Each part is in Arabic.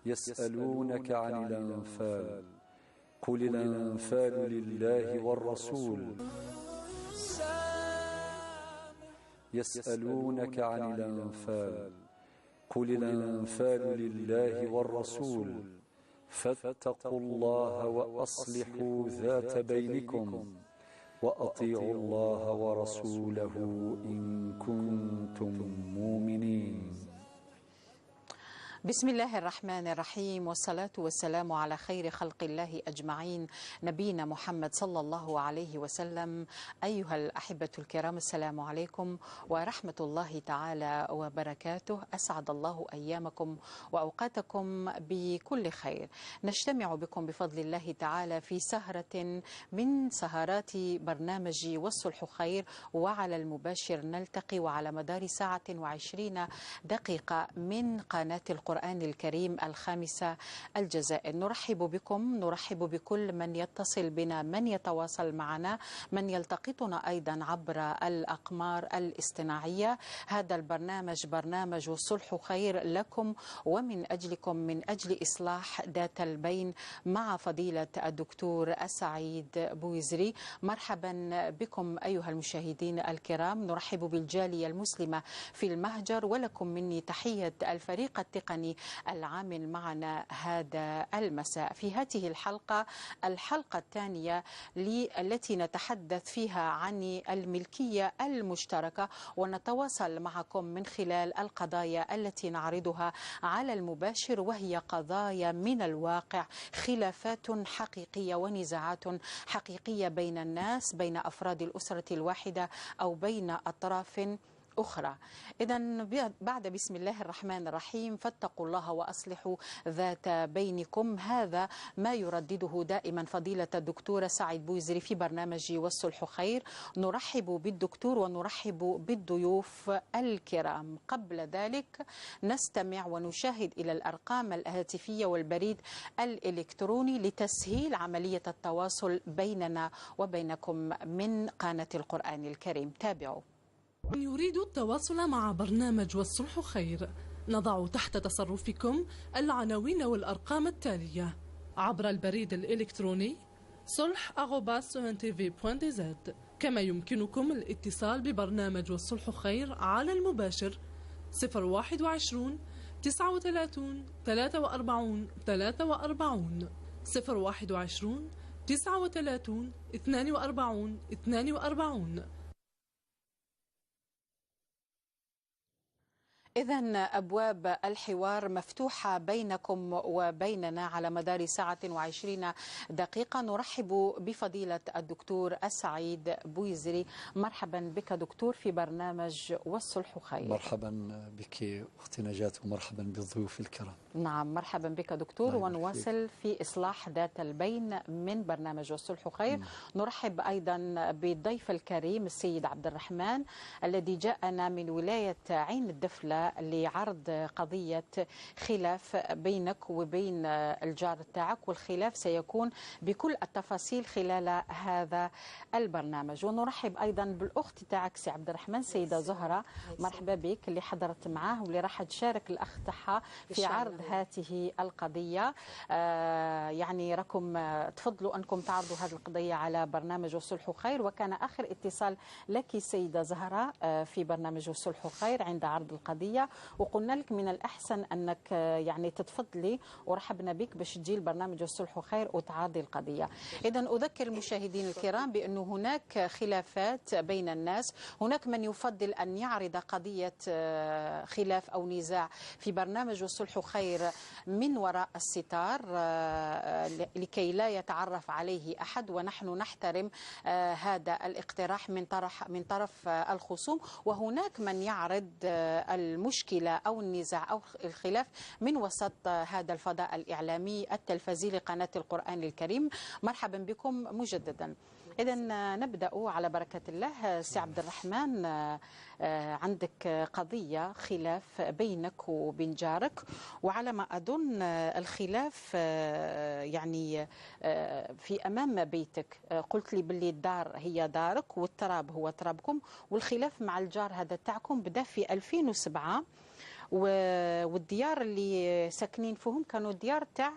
يسألونك عن الأنفال قل الأنفال لله والرسول. يسألونك عن الأنفال قل الأنفال لله والرسول فاتقوا الله وأصلحوا ذات بينكم وأطيعوا الله ورسوله إن كنتم مؤمنين. بسم الله الرحمن الرحيم، والصلاة والسلام على خير خلق الله أجمعين، نبينا محمد صلى الله عليه وسلم. أيها الأحبة الكرام، السلام عليكم ورحمة الله تعالى وبركاته. أسعد الله أيامكم وأوقاتكم بكل خير. نجتمع بكم بفضل الله تعالى في سهرة من سهرات برنامج والصلح خير، وعلى المباشر نلتقي وعلى مدار 1 دقيقة من قناة القرآن الكريم الخامسة الجزائر. نرحب بكم، نرحب بكل من يتصل بنا، من يتواصل معنا، من يلتقطنا أيضا عبر الأقمار الاصطناعية. هذا البرنامج برنامج الصلح خير لكم ومن أجلكم، من أجل إصلاح ذات البين، مع فضيلة الدكتور السعيد بويزري. مرحبا بكم أيها المشاهدين الكرام. نرحب بالجالية المسلمة في المهجر، ولكم مني تحية الفريق التقني العامل معنا هذا المساء. في هذه الحلقة الثانية التي نتحدث فيها عن الملكية المشتركة، ونتواصل معكم من خلال القضايا التي نعرضها على المباشر، وهي قضايا من الواقع، خلافات حقيقية ونزاعات حقيقية بين الناس، بين أفراد الأسرة الواحدة أو بين أطراف أخرى. إذن بعد بسم الله الرحمن الرحيم، فاتقوا الله وأصلحوا ذات بينكم. هذا ما يردده دائما فضيلة الدكتور سعيد بويزري في برنامج والصلح خير. نرحب بالدكتور ونرحب بالضيوف الكرام. قبل ذلك نستمع ونشاهد إلى الأرقام الهاتفية والبريد الإلكتروني لتسهيل عملية التواصل بيننا وبينكم من قناة القرآن الكريم. تابعوا. من يريد التواصل مع برنامج والصلح خير، نضع تحت تصرفكم العناوين والأرقام التالية: عبر البريد الإلكتروني صلح@tv.dz، كما يمكنكم الاتصال ببرنامج والصلح خير على المباشر 021 39 43 43 021 39 42 42. إذن أبواب الحوار مفتوحة بينكم وبيننا على مدار 1 دقيقة. نرحب بفضيلة الدكتور السعيد بويزري. مرحبا بك دكتور في برنامج والصلح خير. مرحبا بك أختي نجاة، ومرحبا بالضيوف الكرام. نعم، مرحبا بك دكتور. ونواصل في إصلاح ذات البين من برنامج والصلح خير. نرحب أيضا بالضيف الكريم السيد عبد الرحمن، الذي جاءنا من ولاية عين الدفلة لعرض قضية خلاف بينك وبين الجار تاعك، والخلاف سيكون بكل التفاصيل خلال هذا البرنامج. ونرحب أيضا بالأخت تاعك سي عبد الرحمن، سيدة زهرة. مرحبا بك، اللي حضرت معاه واللي راح تشارك الأخ تاعها في عرض هذه القضية. يعني راكم تفضلوا أنكم تعرضوا هذه القضية على برنامج والصلح خير، وكان آخر اتصال لك سيدة زهرة في برنامج والصلح خير عند عرض القضية، وقلنا لك من الأحسن أنك يعني تتفضلي، ورحبنا بك باش تجي البرنامج والصلح خير وتعارضي القضية. إذا أذكر المشاهدين الكرام بأن هناك خلافات بين الناس، هناك من يفضل أن يعرض قضية خلاف أو نزاع في برنامج والصلح خير من وراء الستار لكي لا يتعرف عليه أحد، ونحن نحترم هذا الاقتراح من طرف الخصوم. وهناك من يعرض المشكلة أو النزاع أو الخلاف من وسط هذا الفضاء الإعلامي التلفزي لقناة القرآن الكريم. مرحبا بكم مجددا. إذا نبدأ على بركة الله. سي عبد الرحمن، عندك قضية خلاف بينك وبين جارك، وعلى ما أظن الخلاف يعني في أمام بيتك. قلت لي باللي الدار هي دارك والتراب هو ترابكم، والخلاف مع الجار هذا تاعكم بدأ في 2007، والديار اللي ساكنين فيهم كانوا ديار تاع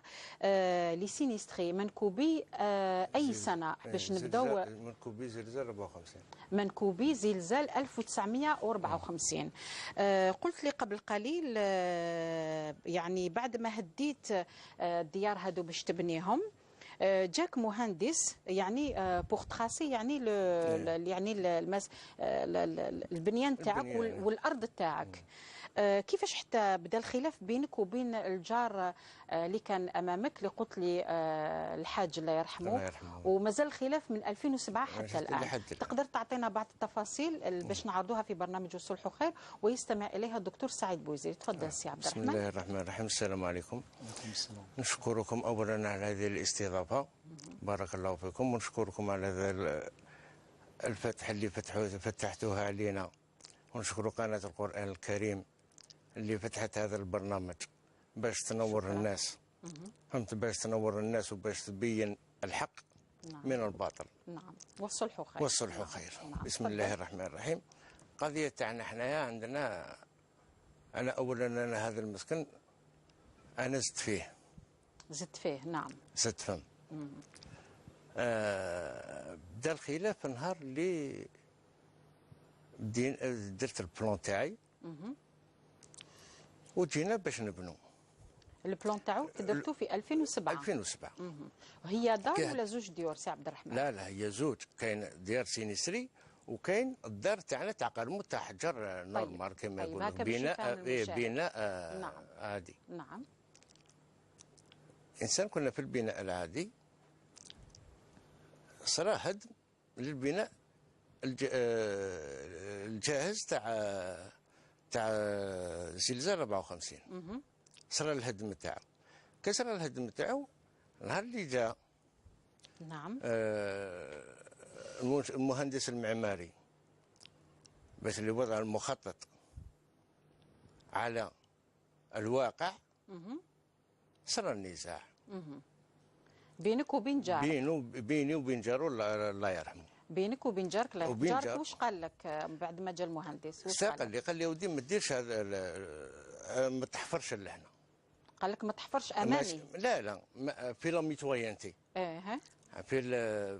لي سينيستري منكوبي اي سنه باش نبداو. منكوبي زلزال 54. منكوبي زلزال 1954. قلت لي قبل قليل يعني بعد ما هديت الديار هذو باش تبنيهم جاك مهندس يعني بوغ تراسي يعني يعني البنيان تاعك والارض تاعك. كيفاش حتى بدا الخلاف بينك وبين الجار اللي كان امامك اللي قلت لي الحاج الله يرحمه، ومازال الخلاف من 2007 حتى الان؟ تقدر تعطينا بعض التفاصيل باش نعرضوها في برنامج والصلح خير ويستمع اليها الدكتور سعيد بوزيري. تفضل سي عبد الرحمن. بسم الله الرحمن الرحيم. السلام عليكم. وعليكم السلام. نشكركم اولا على هذه الاستضافه، بارك الله فيكم، ونشكركم على هذا الفتح اللي فتحتوها علينا، ونشكر قناه القرآن الكريم اللي فتحت هذا البرنامج باش تنور الناس. فهمت؟ باش تنور الناس وباش تبين الحق من الباطل. نعم، والصلح خير. والصلح خير. نعم. بسم الله الرحمن الرحيم. قضية تاعنا حنايا عندنا، أنا أولا أنا هذا المسكن أنا زدت فيه. زدت فيه. نعم. زدت فهم. بدا الخلاف في النهار اللي درت البلون تاعي وجينا باش نبنو. البلون تاعو درتو في 2007. 2007. وهي دار ولا زوج ديور سي عبد الرحمن؟ لا هي زوج، كاين ديار سينيستري وكاين الدار تاعنا تاع قرموط تاع حجر نورمال كما يقولوا. بناء نعم. عادي. نعم. انسان كنا في البناء العادي، صرا هدم للبناء الجاهز تاع زلزال 54. صرا الهدم تاعو. كسر الهدم تاعو النهار اللي جاء. نعم. المهندس المعماري باش اللي وضع المخطط على الواقع، صرا النزاع بينك وبين جارك. بيني وبين جارو الله يرحمه. بينك وبين جارك. لا جارك واش قال لك بعد ما جا المهندس؟ واش قال لي ودي ما ديرش هذا، ما تحفرش لهنا. قال لك ما تحفرش امامي؟ لا في لاميتويانتي. في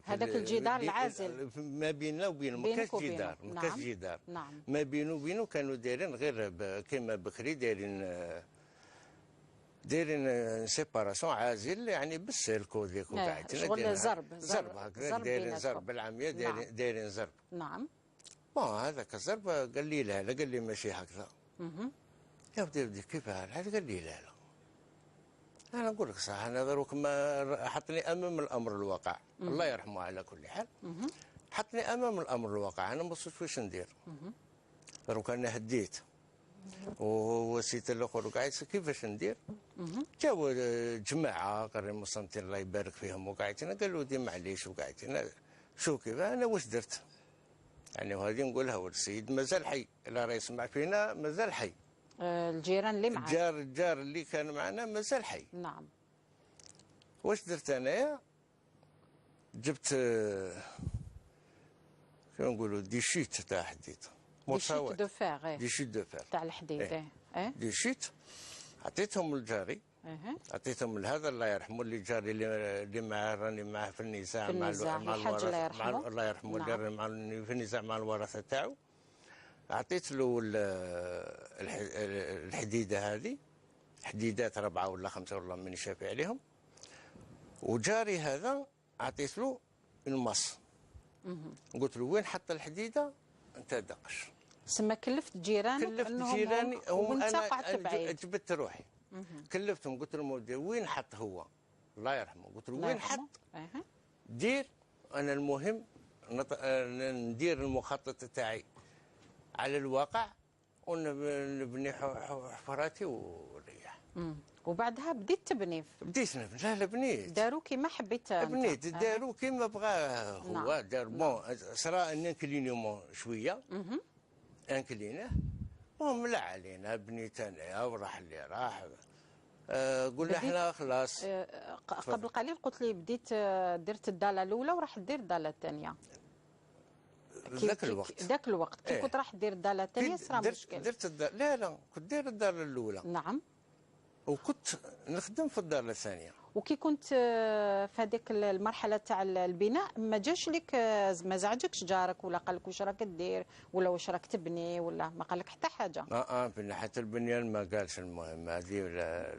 هذاك الجدار العازل ما بيننا وبينه ما كاش جدار. ما كاش جدار. نعم. ما بينه وبينه كانوا دايرين غير كما بكري دايرين سيباراسيون عازل يعني بالسلك وذيك وقاعدين شغل زرب هكذا دايرين زرب بالعاميه دايرين زرب. نعم. هذاك الزرب قال لي لا قال لي ماشي هكذا. يا ودي كيف هذا؟ قال لي لا انا نقول لك صح، انا دروك ما حطني امام الامر الواقع. الله يرحمه على كل حال. حطني امام الامر الواقع، انا ما وصلتش واش ندير. دروك انا هديت ووسيت الاخر وقعدت كيفاش ندير. جاو جماعه قريب مصنتين الله يبارك فيهم وقعدتنا قالوا دي معليش وقعدتنا شو كيف انا واش درت يعني. وهذه نقولها والسيد مازال حي، لا راه يسمع فينا مازال حي. الجيران اللي معك، الجار اللي كان معنا مازال حي. نعم. واش درت انايا؟ جبت كيف نقولوا دي شيت تاع حديد، دي شيت دو فيغ. دي شيت دو فيغ تاع الحديد. دي شيت عطيتهم للجاري. عطيتهم لهذا الله يرحمه اللي جاري اللي معاه راني معاه في النزاع مع الورثه. الله يرحمه اللي راني في النزاع مع الورثه تاعو. عطيت له الحديده هذه، حديدات 4 ولا 5 والله ماني شافي عليهم. وجاري هذا عطيت له المص. قلت له وين حط الحديده انت دقش. سما كلفت جيرانك؟ كلفت جيراني انا جبت روحي. كلفتهم قلت لهم وين حط هو الله يرحمه. قلت له وين حط دير انا المهم ندير المخطط تاعي على الواقع ونبني حفراتي ونريح. وبعدها بديت تبني؟ بديت نبني. لا بنيت. دارو كيما حبيت. بنيت دارو كيما بغاه هو. دار بون صرا انكلينيومون شويه. انكلينه المهم لا علينا بنيت انا وراح اللي راح. قلنا احنا خلاص. قبل قليل قلت لي بديت درت الداله الاولى وراح دير الداله الثانيه. ذاك الوقت كي كنت راح دير الدار الثانيه صرا مشكل. درت الدار، لا كنت داير الدار الاولى. نعم. وكنت نخدم في الدار الثانيه. وكي كنت في هذيك المرحله تاع البناء ما جاش لك ما زعجكش جارك ولا قال لك واش راك دير ولا واش راك تبني ولا ما قال لك حتى حاجه؟ في ناحيه البنيان ما قالش. المهم هذه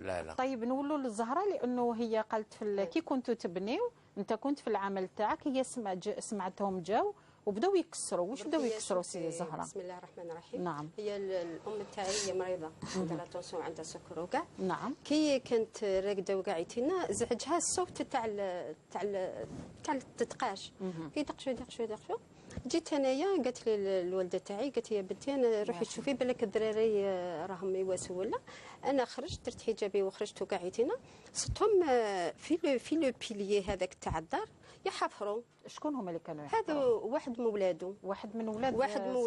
لا. طيب نقولوا للزهره لانه هي قالت كي كنتوا تبنيو انت كنت في العمل تاعك، هي سمعتهم جاو وبداو يكسروا. واش بداو يكسروا سيدي زهره؟ بسم الله الرحمن الرحيم. نعم. هي الام تاعي هي مريضه عندها لاتونسيون، عندها سكر وكاع. نعم. كي كانت راقده وقاعدتينا زعجها الصوت تاع التدقاش، يدقشوا. جيت انايا قالت لي الوالده تاعي، قالت لي يا بنتي انا روحي تشوفي بالك الدراري راهم يواسوا ولا. انا خرجت درت حجابي وخرجت وقاعدتينا صرتهم في لو بيليي هذاك تاع الدار يحفروا. شكون هما اللي كانوا يحفروا؟ هذا واحد من ولادو. واحد من ولاد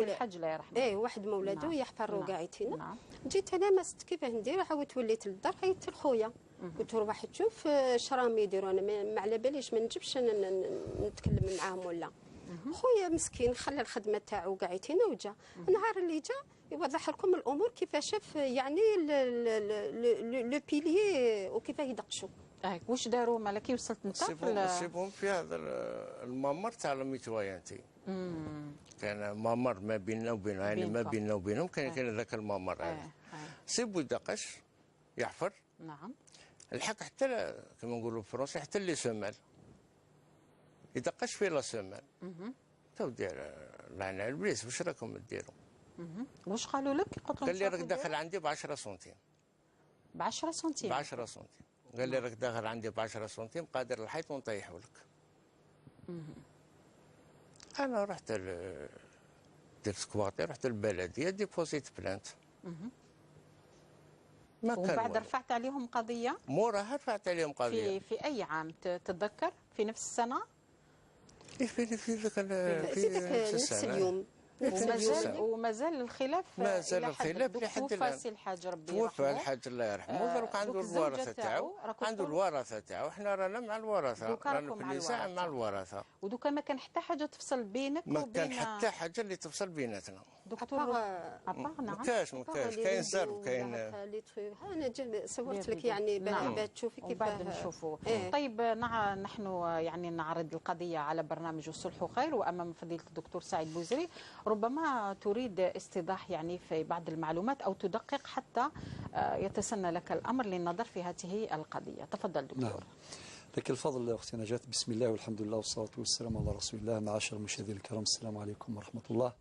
الحاج الله يرحمه. ايه واحد من ولادو. نعم. يحفروا قاعدتينا. نعم. جيت انا ما صدت كيفاه ندير، عاودت وليت للدار عيطت لخويا قلت له روح تشوف اش راهم يديروا. انا ما على باليش ما نجبش نتكلم معاهم ولا. خويا مسكين خلى الخدمه تاعو قاعدتينا وجا. النهار اللي جا يوضح لكم الامور كيفاش شاف يعني لو بيليي وكيفاه يدقشوا. واش داروا مالا كي وصلت انت؟ سيبهم في هذا الممر تاع الميتويانتي. كان ممر ما بيننا وبينهم، يعني ما بيننا وبينهم كان ذاك الممر هذا. سيبوا يدقش يحفر. نعم. الحق حتى كما نقولوا بالفرنسي حتى اللي سمال يدقش في لا سمال. تو دير لعن البليس واش راكم ديروا؟ واش قالوا لك؟ قال لي راك داخل عندي ب 10 سنتيم. ب 10 سنتيم؟ ب 10 سنتيم. قال لي راك داخل عندي ب 10 سنتيم قادر الحيط ونطيحوا لك. انا رحت درت سكواطي، رحت البلديه ديبوزيت بلانت. ما كان. وبعد رفعت عليهم قضيه؟ موراها رفعت عليهم قضيه. في اي عام تتذكر؟ في نفس السنه؟ في نفس اليوم. ومازال الخلاف لحد الان. توفى الحاج ربي يرحمه. توفى الحاج الله يرحمه. دروك عنده الورثه تاعو. عنده الورثه تاعو. حنا رانا مع الورثه، رانا كل ساعه مع الورثه. ودوكا ما كان حتى حاجه تفصل بينك وبين. ما كان حتى حاجه اللي تفصل بيناتنا. دكتور ما كاش كاين زرب كاين. انا صورت لك يعني باش تشوفي كيف بعد نشوفوا. طيب نحن يعني نعرض القضيه على برنامج الصلح خير وامام فضيله الدكتور سعيد بوزري. ربما تريد استيضاح يعني في بعض المعلومات او تدقق حتى يتسنى لك الامر للنظر في هذه القضيه. تفضل دكتور. نعم. لك الفضل اختي نجاة. بسم الله والحمد لله والصلاه والسلام على رسول الله. معاشر المشاهدين الكرام السلام عليكم ورحمه الله.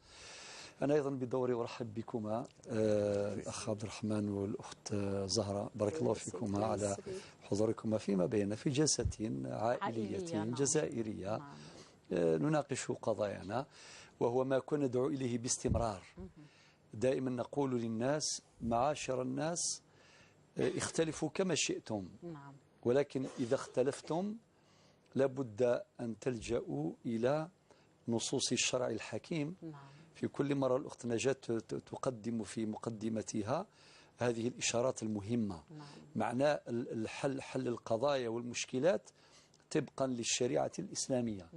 أنا أيضا بدوري أرحب بكما الأخ عبد الرحمن والأخت زهرة، بارك الله فيكما على حضوركما فيما بيننا في جلسة عائلية جزائرية نناقش قضايانا، وهو ما كنا ندعو إليه باستمرار. دائما نقول للناس معاشر الناس اختلفوا كما شئتم، ولكن إذا اختلفتم لابد أن تلجأوا إلى نصوص الشرع الحكيم. في كل مرة الأخت نجاة تقدم في مقدمتها هذه الإشارات المهمة. معناه حل القضايا والمشكلات طبقا للشريعة الإسلامية.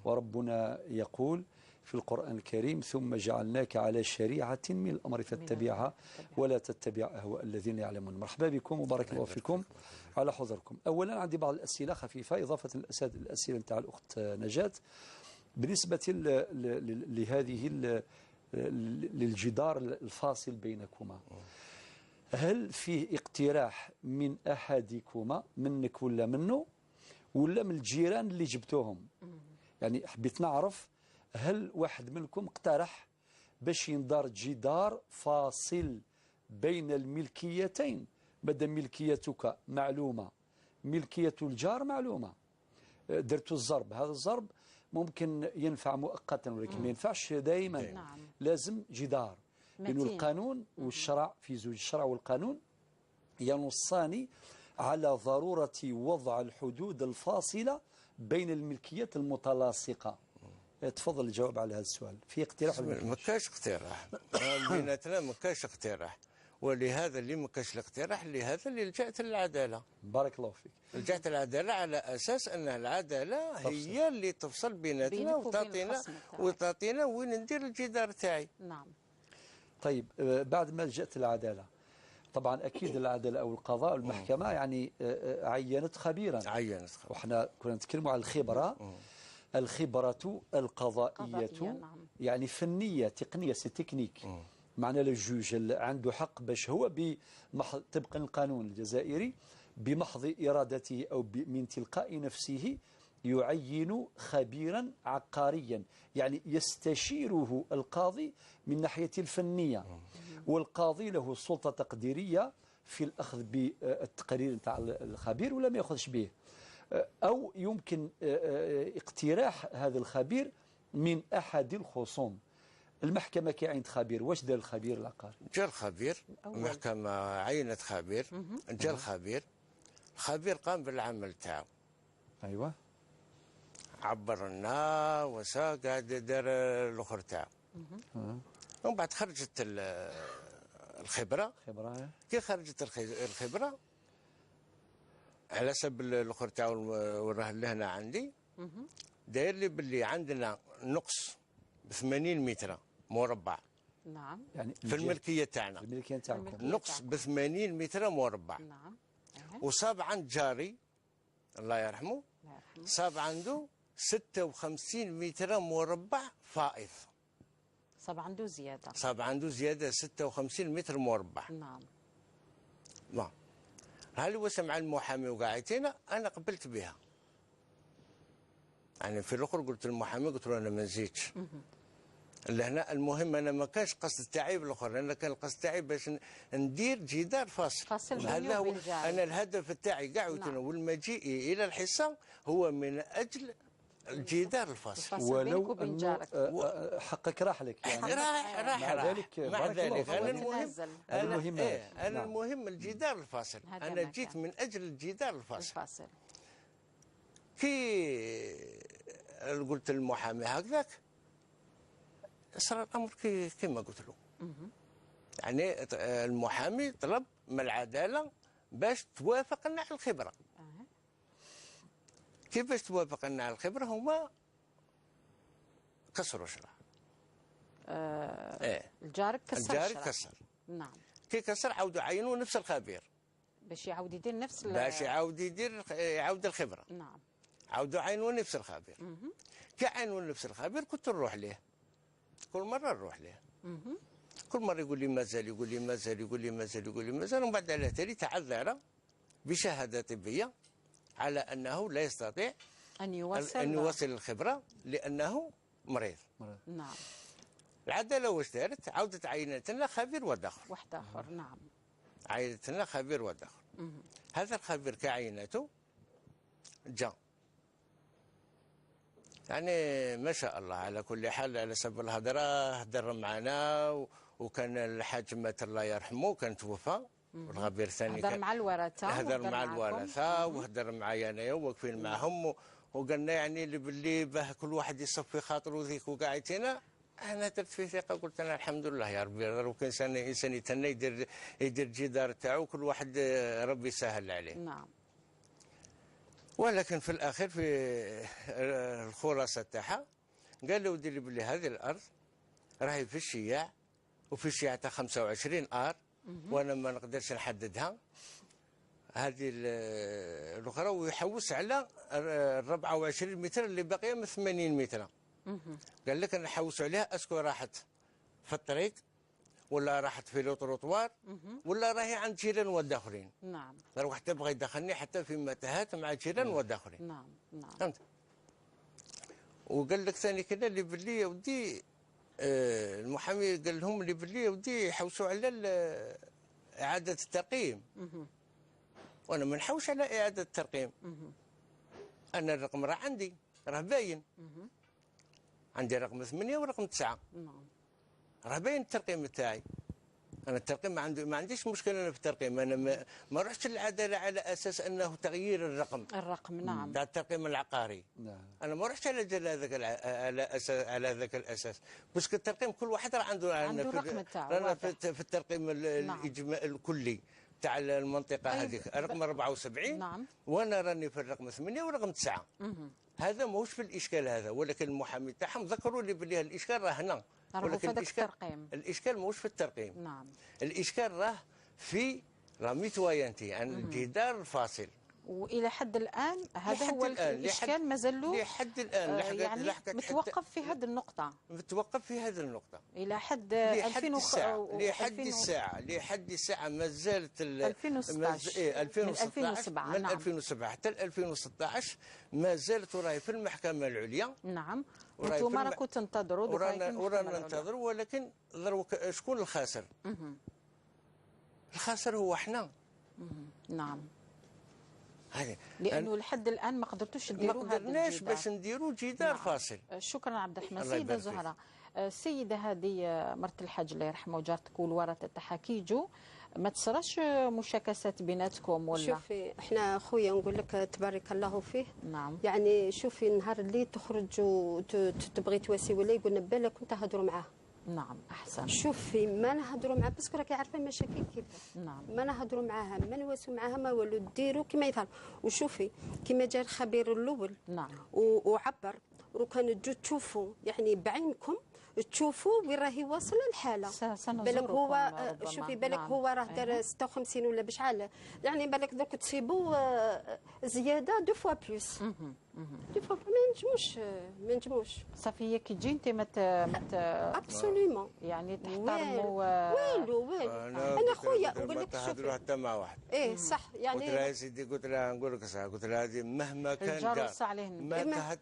وربنا يقول في القرآن الكريم ثم جعلناك على شريعة من الأمر فاتبعها ولا تتبع أهواء الذين يعلمون. مرحبا بكم وبارك الله فيكم على حضوركم. أولا عندي بعض الأسئلة خفيفة إضافة الأسئلة نتاع الأخت نجاة بالنسبة لهذه للجدار الفاصل بينكما. هل فيه اقتراح من أحدكما، منك ولا منه ولا من الجيران اللي جبتوهم؟ يعني حبيت نعرف هل واحد منكم اقترح باش يندار جدار فاصل بين الملكيتين، مادام ملكيتك معلومة ملكية الجار معلومة، درتوا الزرب، هذا الزرب ممكن ينفع مؤقتا ولكن ما ينفعش دائما. لازم جدار، لأن القانون والشرع في زوج الشرع والقانون ينصان على ضرورة وضع الحدود الفاصلة بين الملكيات المتلاصقة. تفضل الجواب على هذا السؤال. في اقتراح؟ ما كاش اقتراح بيناتنا، ما كاش اقتراح. ولهذا اللي ما كانش الاقتراح لهذا اللي لجأت للعداله. بارك الله فيك. لجأت للعداله على اساس ان العداله هي اللي تفصل بيناتنا بينك وبين وتعطينا الخصم تاعك. وين ندير الجدار تاعي. نعم. طيب بعد ما لجأت للعدالة، طبعا أكيد العدالة أو القضاء المحكمة يعني عينت خبيرا. وإحنا كنا نتكلموا على الخبرة. الخبرة القضائية نعم. يعني فنية تقنية تكنيك. معنى الجوج عنده حق باش هو طبقا للقانون الجزائري بمحض إرادته أو من تلقاء نفسه يعين خبيرا عقاريا، يعني يستشيره القاضي من ناحية الفنية، والقاضي له سلطة تقديرية في الأخذ بالتقرير نتاع الخبير ولا ما يأخذش به، أو يمكن اقتراح هذا الخبير من أحد الخصوم. المحكمة كي عينت خبير، واش دار الخبير العقاري؟ جا الخبير، المحكمة عينت خبير، جا الخبير قام بالعمل تاعو. أيوة. عبر لنا وسا قاعد دار الاخر تاعو. ومن بعد خرجت الخبره. كي خرجت الخبره على حسب الاخر تاعو وراه لهنا عندي، داير لي باللي عندنا نقص ب 80 متر مربع. نعم. يعني في الملكيه تاعنا. في الملكيه تاعكم. نقص ب 80 متر مربع. نعم. وصاب عند جاري الله يرحمه صاب عنده 56 متر مربع فائض. صاب عنده زيادة 56 متر مربع. نعم. نعم. هل هو سمع المحامي وقاعدتنا أنا قبلت بها. يعني في الأخر قلت للمحامي قلت له أنا ما نزيدش. لهنا المهم أنا ما كانش قصد تاعي بالأخر، أنا كان القصد تاعي باش ندير جدار فاصل. هذا هو أنا الهدف تاعي كاع والمجيء إلى الحصة هو من أجل الجدار الفاصل. ولو أنه حقك راح لك يعني. راح مع ذلك أنا المهم المهم الجدار الفاصل. أنا جيت من أجل الجدار الفاصل. كي قلت للمحامي هكذاك صار الأمر كما قلت له. يعني المحامي طلب من العدالة باش توافقنا على الخبرة. كيفاش توافقنا على الخبرة؟ هما كسروا شرع. الجارك كسر. نعم. كي كسر عاودوا عينوا نفس الخبير باش يعاود يدير نفس باش يعاود الخبرة. نعم. عاودوا عينوا نفس الخبير. كي عينوا نفس الخبير كنت نروح ليه كل مرة نروح ليه. كل مرة يقول لي مازال يقول لي مازال يقول لي مازال يقول لي مازال. ومن بعد على تالي تعذر بشهادة طبية على أنه لا يستطيع أن يوصل الخبرة لأنه مريض. نعم. العدالة واش دارت؟ عاودت عينت لنا خبير واحد آخر. نعم. عينت لنا خبير واحد آخر. هذا الخبير كعينته جاء يعني ما شاء الله على كل حال على سبب الهضرة هدر معنا وكان الحاج مات الله يرحمه كان توفى. والخبير الثاني هدر مع الورثة وهدر معايا انايا وواقفين معهم وقالنا يعني باللي باه كل واحد يصفي خاطره ذيك وقاعدتنا. انا درت في ثقه قلت انا الحمد لله يا ربي لو كان انسان يتنى يدير الجدار تاعو كل واحد ربي يسهل عليه. نعم. ولكن في الاخير في الخلاصه تاعها قال له ودير لي باللي هذه الارض راهي في الشياع وفي الشياع تاع 25 ار وانا ما نقدرش نحددها هذه الاخرى ويحوس على 24 متر اللي باقيه من 80 متر. قال لك انا نحوس عليها اسكو راحت في الطريق ولا راحت في لوطروطوار ولا راهي عند جيران وداخلين. نعم. روح حتى بغى يدخلني حتى في متاهات مع جيران وداخلين. نعم. فهمت. وقال لك ثاني كذا اللي باللي يا ودي المحامي قال لهم اللي باللي يا ودي يحوسوا على اعاده الترقيم. وانا ما نحوش على اعاده الترقيم. انا الرقم راه عندي راه باين. عندي رقم 8 ورقم 9. نعم. راه باين الترقيم تاعي. انا الترقيم ما عنديش مشكله انا في الترقيم. انا ما رحتش للعداله على اساس انه تغيير الرقم نعم. تاع الترقيم العقاري. نعم. انا ما رحتش على جال هذاك على ذاك الاساس، بس الترقيم كل واحد راه عنده الرقم تاعو رانا واضح. في الترقيم الكلي تاع المنطقه هذيك رقم 74. نعم. وانا راني في الرقم 8 ورقم 9. هذا ماهوش في الاشكال هذا، ولكن المحامي تاعهم ذكروا لي بلي الاشكال راه هنا، ولكن الاشكال ماهوش في الترقيم. نعم. الاشكال راه في لا ميتويانتي عن الجدار الفاصل. والى حد الان هذا هو الاشكال مازال له لحد الان يعني متوقف في هذه النقطه، متوقف في هذه النقطه الى حد لحد الساعه ما زالت 2016 2007 من 2007 حتى 2016 ما زالت وراهي في المحكمه العليا. نعم. وانتم راكم تنتظروا ورانا ننتظروا، ولكن شكون الخاسر؟ الخاسر هو احنا. نعم. لانه لحد الان ما قدرتوش ديروا هذا، ما قدرناش باش نديروا جدار فاصل. شكرا عبد الرحمن. سيده زهره، السيده هذه مرت الحاج الله يرحمه وجارتك والورثه تاعها كيجوا ما تصراش مشاكسات بيناتكم ولا؟ شوفي احنا خويا نقول لك تبارك الله فيه. نعم. يعني شوفي النهار اللي تخرجوا تبغي تواسي ولا يقولنا بالك كنت تهضروا معاه. نعم احسن. شوفي ما نهضروا معاه باسكو راكي عارفه المشاكل كيفاش. نعم. ما نهضروا معاها ما نواسوا معاها ما والو ديروا كما يظهر. وشوفي كما جا الخبير الاول. نعم. وعبر وكان تجوا تشوفوا يعني بعينكم تشوفوا وين راهي واصله الحاله. بالك هو شوفي بالك نعم. هو راه دار 56 ولا بشحال، يعني بالك دوك تصيبوا زياده دو فوا بلوس. دو فوا ما نجموش صافي. هي كي تجي انت ابسوليومون يعني تحترموا والو انا خويا نقول لك شوفي تهضروا حتى مع واحد. ايه صح. يعني قلت لها يا سيدي، قلت لها نقول لك صح، قلت لها هذه مهما كان الجار عليه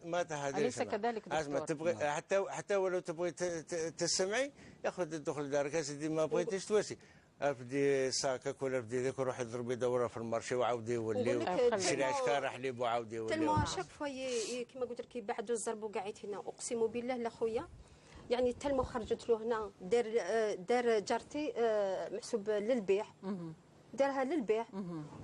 ما تهدرش. أليس كذلك دكتور؟ تبغي حتى ولو تبغي تسمعي ياخذ تدخل دارك يا سيدي، ما بغيتيش تواسي ابدي ساكك ولا ابدي ذاك روح يضرب دوره في المارشي وعاودي يولي شري عشكاره حليب وعاودي يولي. تلمو شاك فوا كيما قلت لك يبعدوا الزرب وقعيت هنا اقسم بالله لا خويا. يعني تلمو خرجت له هنا دار جارتي محسوب للبيع، دارها للبيع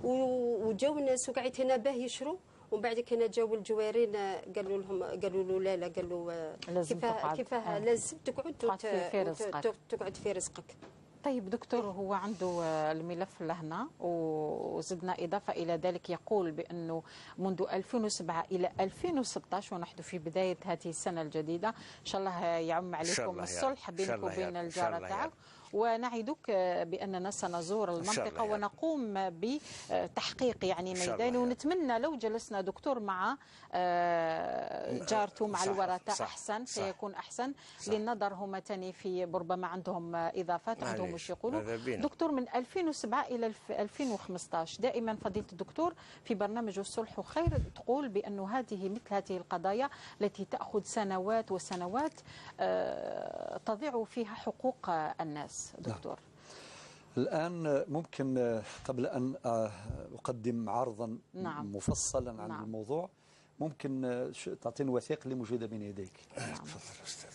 وجاو الناس وقعيت هنا باه يشروا. ومن بعد كان جاوا الجوارين قالوا له لا قالوا كيفاه لازم تقعد في رزقك. طيب دكتور، هو عنده الملف لهنا وزدنا إضافة إلى ذلك يقول بأنه منذ 2007 إلى 2016 ونحن في بداية هذه السنة الجديدة إن شاء الله يعم عليكم الصلح بينك وبين الجارة تاعك، ونعدك بأننا سنزور المنطقة ونقوم بتحقيق يعني ميداني. ونتمنى لو جلسنا دكتور مع جارته مع الورثة أحسن سيكون أحسن للنظر هما تاني في ربما عندهم إضافات عندهم مش يقولوا. دكتور من 2007 إلى 2015 دائما فضيلة الدكتور في برنامج الصلح وخير تقول بأنه مثل هذه القضايا التي تأخذ سنوات وسنوات تضيع فيها حقوق الناس. دكتور الآن ممكن قبل أن أقدم عرضا مفصلا عن الموضوع ممكن تعطيني وثيق اللي موجودة بين يديك. تفضل أستاذ.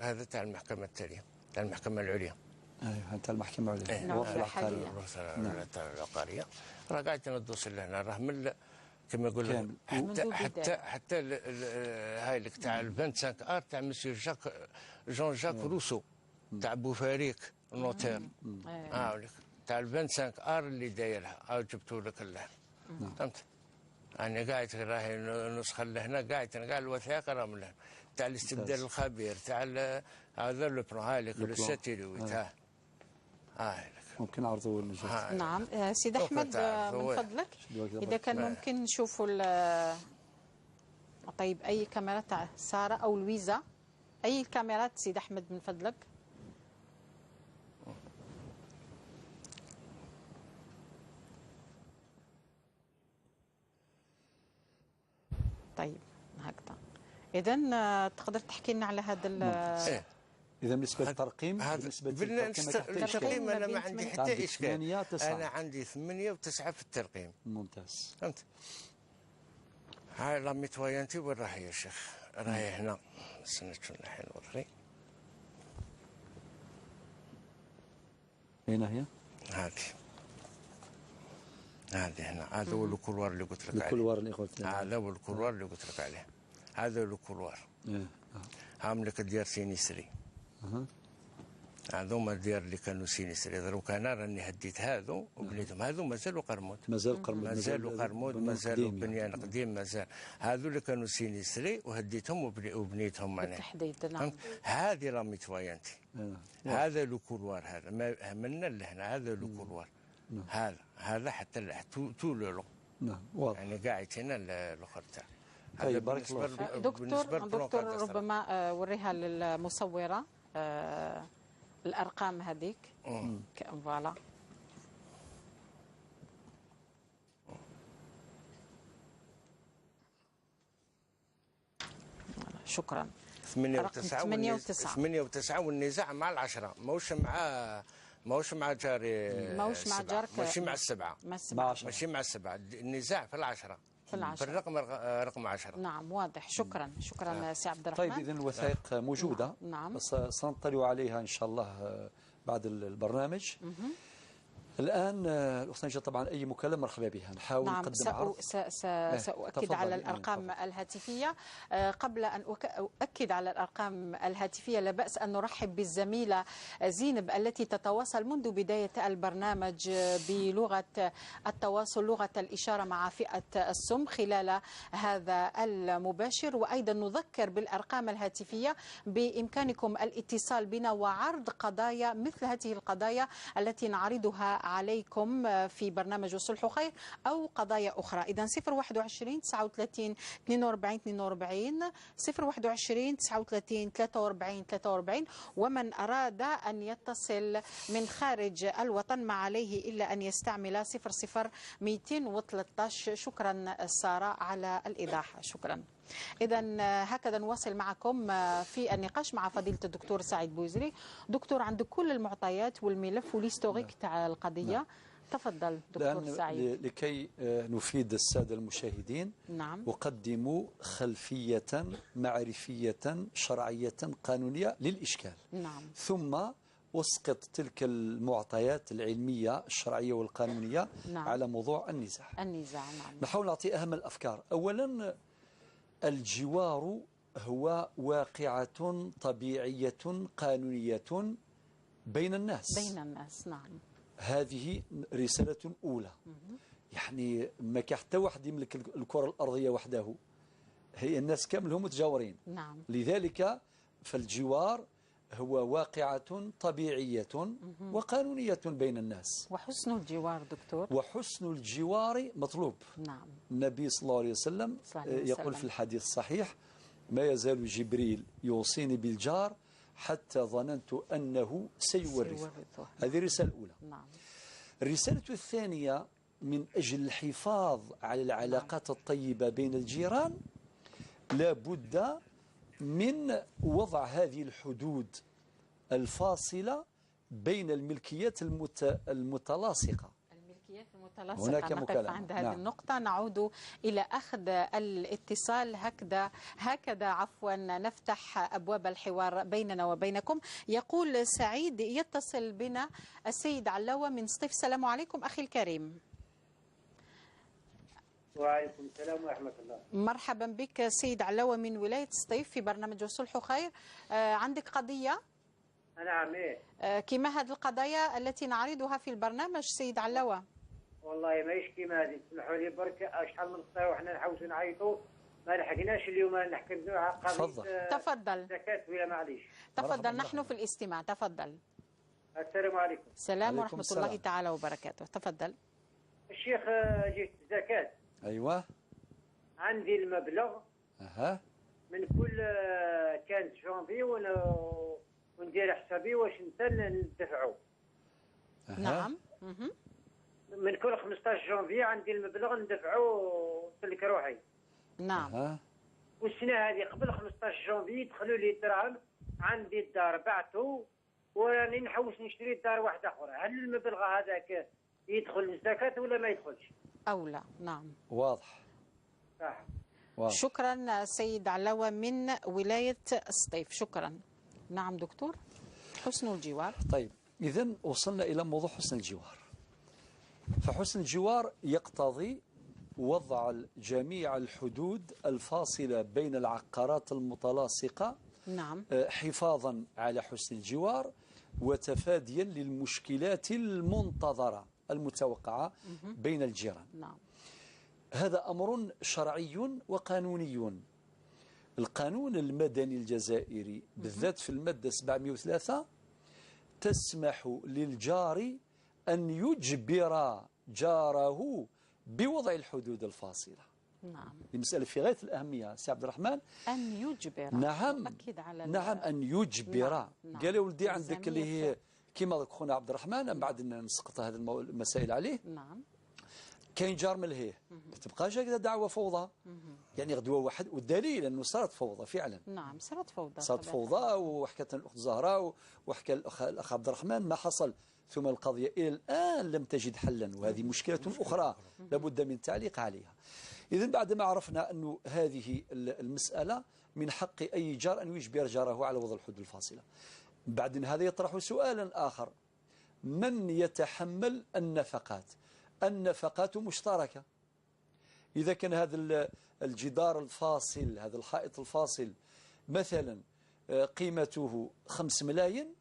هذا تاع المحكمة التالية، تاع المحكمة العليا. ايوه تاع المحكمة العليا. الغرفة العقارية. الغرفة العقارية. راه قاعد ندوس لهنا راه من كما يقول حتى هاي لك تاع 25 ار تاع مسيو جون جاك روسو تاع بوفاريك النوتير. تاع 25 ار اللي دايرها جبتوا لك له. فهمت؟ انا قاعد راهي نسخه لهنا قاعد كاع الوثائق راه من تاع الاستبدال الخبير تاع هذا لو بلان هاي لك الساتيلويت هاي ممكن عرضوا النجاح. نعم سيد احمد من فضلك اذا كان ممكن نشوفوا طيب اي كاميرا تاع ساره او لويزا، اي كاميرات سيد احمد من فضلك. طيب هكذا اذا تقدر تحكي لنا على هذا إذا بالنسبة للترقيم الترقيم أنا ما عندي حتى إشكال. أنا عندي 8 و9 في الترقيم. ممتاز. فهمت؟ هاي لا ميتويانتي وين راهي يا شيخ؟ راهي هنا. استنى الحين نوري. أين هي؟ هذه هنا، هذا هو الكولوار اللي قلت لك عليه. الكولوار اللي قلت لك هذا هو الكولوار اللي قلت لك عليه. هذا هو الكولوار. إيه. هاملك ديار سينيستري. هذوما الديار اللي كانوا سينيستري. دروك انا راني هديت هذو وبنيتهم. هذو مازالوا قرمود. مازالوا قرمود مازالوا بنيان قديم مازال. هذو اللي كانوا سينيستري وهديتهم وبنيتهم معناها. بالتحديد نعم. هذه لا ميتوايانتي. هذا لو كولوار هذا منا لهنا. هذا لو كولوار. هذا حتى تو لو. نعم واضح. يعني قاعد هنا الاخر تاع. طيب بارك الله فيك. دكتور ربما وريها للمصوره الارقام هذيك. فوالا. شكرا. 8 و9 والنزاع مع العشرة ماهوش مع جاري. ماهوش مع جارك. ماشي مع السبعة. ماشي مع السبعة. النزاع في العشرة. في الرقم رقم 10. نعم واضح. شكرا سي عبد الرحمن. طيب إذن الوثائق موجودة. نعم. سنطلع عليها إن شاء الله بعد البرنامج. الآن الأخت نجاة طبعا أي مكالمة مرحبا بها. نحاول نقدم عرض. سأؤكد على الأرقام الهاتفية. قبل أن أؤكد على الأرقام الهاتفية لا بأس أن نرحب بالزميلة زينب التي تتواصل منذ بداية البرنامج بلغة التواصل، لغة الإشارة مع فئة السم خلال هذا المباشر. وأيضا نذكر بالأرقام الهاتفية بإمكانكم الاتصال بنا وعرض قضايا مثل هذه القضايا التي نعرضها عليكم في برنامج الصلح خير أو قضايا أخرى. إذا 021 39 42 42 021 39 43 43. ومن أراد أن يتصل من خارج الوطن ما عليه إلا أن يستعمل 00 213. شكرا سارة على الإيضاح. شكرا. إذا هكذا نواصل معكم في النقاش مع فضيلة الدكتور سعيد بوزري. دكتور عندك كل المعطيات والملف والهيستوريك تاع القضية. تفضل دكتور سعيد. لكي نفيد السادة المشاهدين. نعم. أقدم خلفية معرفية شرعية قانونية للإشكال. نعم. ثم أسقط تلك المعطيات العلمية الشرعية والقانونية. نعم. على موضوع النزاع. نعم. نحاول نعطي أهم الأفكار. أولا الجوار هو واقعة طبيعية قانونية بين الناس. نعم. هذه رسالة أولى. يعني ما كان حتى واحد يملك الكرة الأرضية وحده. هي الناس كاملهم متجاورين. نعم. لذلك فالجوار هو واقعة طبيعية وقانونية بين الناس. وحسن الجوار دكتور. وحسن الجوار مطلوب. نعم. النبي صلى الله عليه وسلم يقول في الحديث الصحيح: ما يزال جبريل يوصيني بالجار حتى ظننت أنه سيورثه. هذه الرسالة الأولى. نعم. الرسالة الثانية: من أجل الحفاظ على العلاقات الطيبة بين الجيران لا بد من وضع هذه الحدود الفاصلة بين الملكيات المتلاصقة. هناك مكالمة عند هذه النقطة. نعود إلى أخذ الاتصال. هكذا عفوا نفتح أبواب الحوار بيننا وبينكم. يقول سعيد يتصل بنا السيد علاوة من سطيف. السلام عليكم أخي الكريم. وعليكم السلام ورحمة الله. مرحبا بك سيد علاوة من ولاية سطيف في برنامج الصلح خير. عندك قضية؟ نعم. كما هذه القضايا التي نعرضها في البرنامج سيد علاوة؟ والله ماهيش كيما هذه. اسمحوا لي برك شحال من خطره وحنا نحوسوا نعيطوا ما لحقناش اليوم نحكي تفضل. زكاة ولا معليش. تفضل نحن في الاستماع. تفضل. السلام عليكم. السلام ورحمة الله تعالى وبركاته. تفضل. الشيخ جيت الزكاة. أيوة. عندي المبلغ من كل كان جونفي وندير حسابي واش ندفعوا. نعم. من كل 15 جونفي عندي المبلغ ندفعوا سلك روحي. نعم. والسنه هذه قبل 15 جونفي دخلوا لي الدراهم عندي الدار بعته وراني نحوس نشتري دار واحده اخرى. هل المبلغ هذاك يدخل الزكاه ولا ما يدخلش؟ او لا. نعم. واضح. صح. واضح. شكرا سيد علاوة من ولاية سطيف. شكرا. نعم دكتور. حسن الجوار. طيب إذن وصلنا إلى موضوع حسن الجوار. فحسن الجوار يقتضي وضع جميع الحدود الفاصلة بين العقارات المتلاصقة، نعم، حفاظا على حسن الجوار وتفاديا للمشكلات المنتظرة المتوقعة بين الجيران. نعم، هذا أمر شرعي وقانوني. القانون المدني الجزائري بالذات في المادة 703 تسمح للجار أن يجبر جاره بوضع الحدود الفاصلة. نعم، المسألة في غاية الأهمية سي عبد الرحمن. أن يجبر. نعم، أكيد على نعم أن يجبر. نعم. قال ولدي عندك اللي إلزامية. هي كما خونا عبد الرحمن، من بعد نسقط هذه المسائل عليه. نعم، كاين جار ملهيه ما تبقاش هكذا دعوة فوضى. يعني غدوة واحد، والدليل أنه صارت فوضى فعلا. نعم، صارت فوضى. صارت فوضى، وحكت الأخت زهراء وحكى الأخ عبد الرحمن ما حصل، ثم القضية إلى الآن لم تجد حلا، وهذه مشكلة أخرى لابد من التعليق عليها. إذن بعد ما عرفنا أن هذه المسألة من حق أي جار أن يجبر جاره على وضع الحدود الفاصلة، بعد هذا يطرح سؤالا آخر: من يتحمل النفقات؟ النفقات مشتركة. إذا كان هذا الجدار الفاصل، هذا الحائط الفاصل مثلا قيمته 5 ملايين،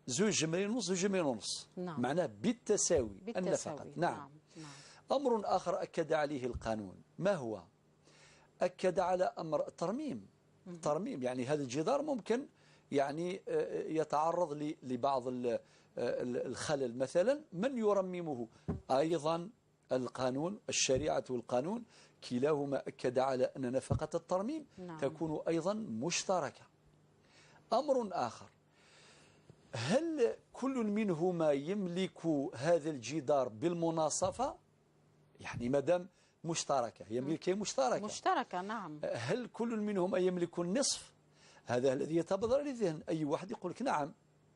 2 ملايين ونص، 2 ملايين ونص، نعم. معناه بالتساوي النفقات. نعم. أمر آخر أكد عليه القانون، ما هو؟ أكد على أمر الترميم. الترميم يعني هذا الجدار ممكن يعني يتعرض لبعض الخلل مثلا، من يرممه؟ أيضا القانون، الشريعة والقانون كلاهما أكد على أن نفقة الترميم نعم. تكون أيضا مشتركة. أمر آخر: هل كل منهما يملك هذا الجدار بالمناصفة؟ يعني مادام مشتركة، هي ملكية مشتركة. نعم. هل كل منهما يملك النصف؟ هذا الذي يتبادر للذهن. أي واحد يقول لك نعم،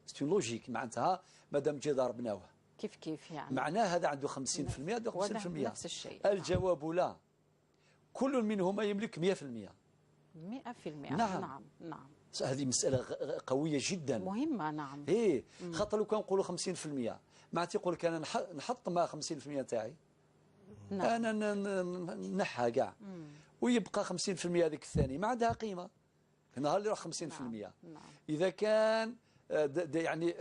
ستون لوجيك، معناتها مادام جدار بناوه كيف يعني؟ معناه هذا عنده 50%، عنده 50%. نفس الشيء. الجواب لا، كل منهما يملك 100%. 100%. نعم. نعم. هذه مسألة قوية جدا، مهمة. نعم. إيه، خاطر لو كان نقولوا 50%، معناتها يقول لك أنا نحط ما 50% تاعي، نعم. أنا نحها كاع، ويبقى 50% هذيك الثاني ما عندها قيمة. نهار اللي راح 50%. نعم. إذا كان يعني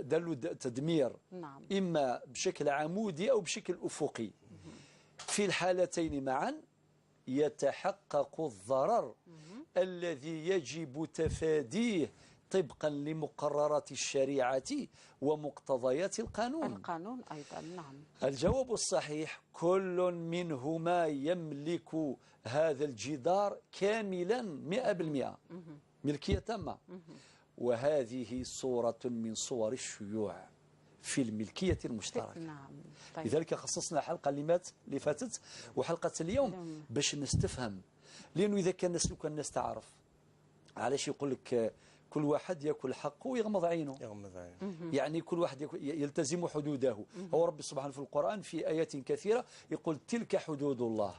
دلوا تدمير، نعم. إما بشكل عمودي أو بشكل أفقي، في الحالتين معا يتحقق الضرر الذي يجب تفاديه طبقا لمقررات الشريعة ومقتضيات القانون. أيضا. نعم. الجواب الصحيح: كل منهما يملك هذا الجدار كاملا 100%، ملكية تامة. وهذه صورة من صور الشيوع في الملكية المشتركة. نعم. طيب. لذلك خصصنا حلقة اللي فاتت وحلقة اليوم باش نستفهم، لأنه إذا كان الناس تعرف علاش يقول لك كل واحد يأكل حقه ويغمض عينه. يعني كل واحد يلتزم حدوده. هو رب سبحانه في القرآن في آيات كثيرة يقول تلك حدود الله،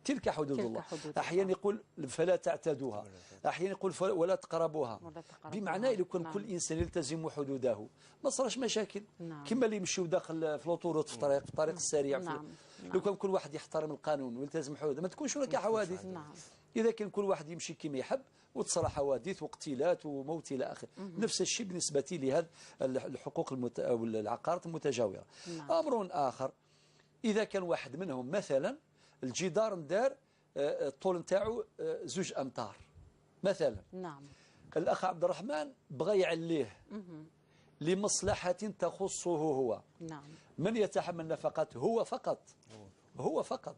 تلك حدود الله. أحيانا يقول فلا تعتدوها، أحيانا يقول ولا تقربوها، بمعنى لو كان كل إنسان يلتزم حدوده ما صارش مشاكل. كما اللي يمشيو داخل في الأوتوروت في الطريق السريع. لو كان كل واحد يحترم القانون ويلتزم حدوده ما تكونش هناك حوادث. إذا كان كل واحد يمشي كما يحب وتصرى حوادث واقتيلات وموت إلى آخره. نفس الشيء بالنسبة لهذه الحقوق أو العقارات المتجاورة. أمر آخر: إذا كان واحد منهم مثلا الجدار ندار الطول نتاعو 2 أمتار مثلا. نعم. الأخ عبد الرحمن بغى يعليه لمصلحة تخصه هو. نعم. من يتحمل نفقات؟ هو فقط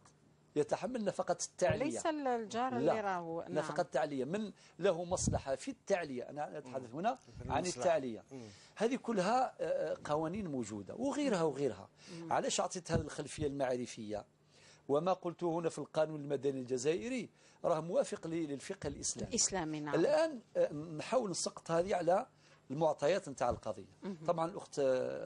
يتحمل نفقة التعلية، ليس الجار اللي راهو. نعم. نفقة التعلية. من له مصلحة في التعلية، أنا أتحدث هنا عن التعلية. هذه كلها قوانين موجودة وغيرها. علاش أعطيت هذه الخلفية المعرفية؟ وما قلته هنا في القانون المدني الجزائري راه موافق للفقه الإسلامي. نعم. الآن نحاول نسقط هذه على المعطيات نتاع القضية. طبعا الأخت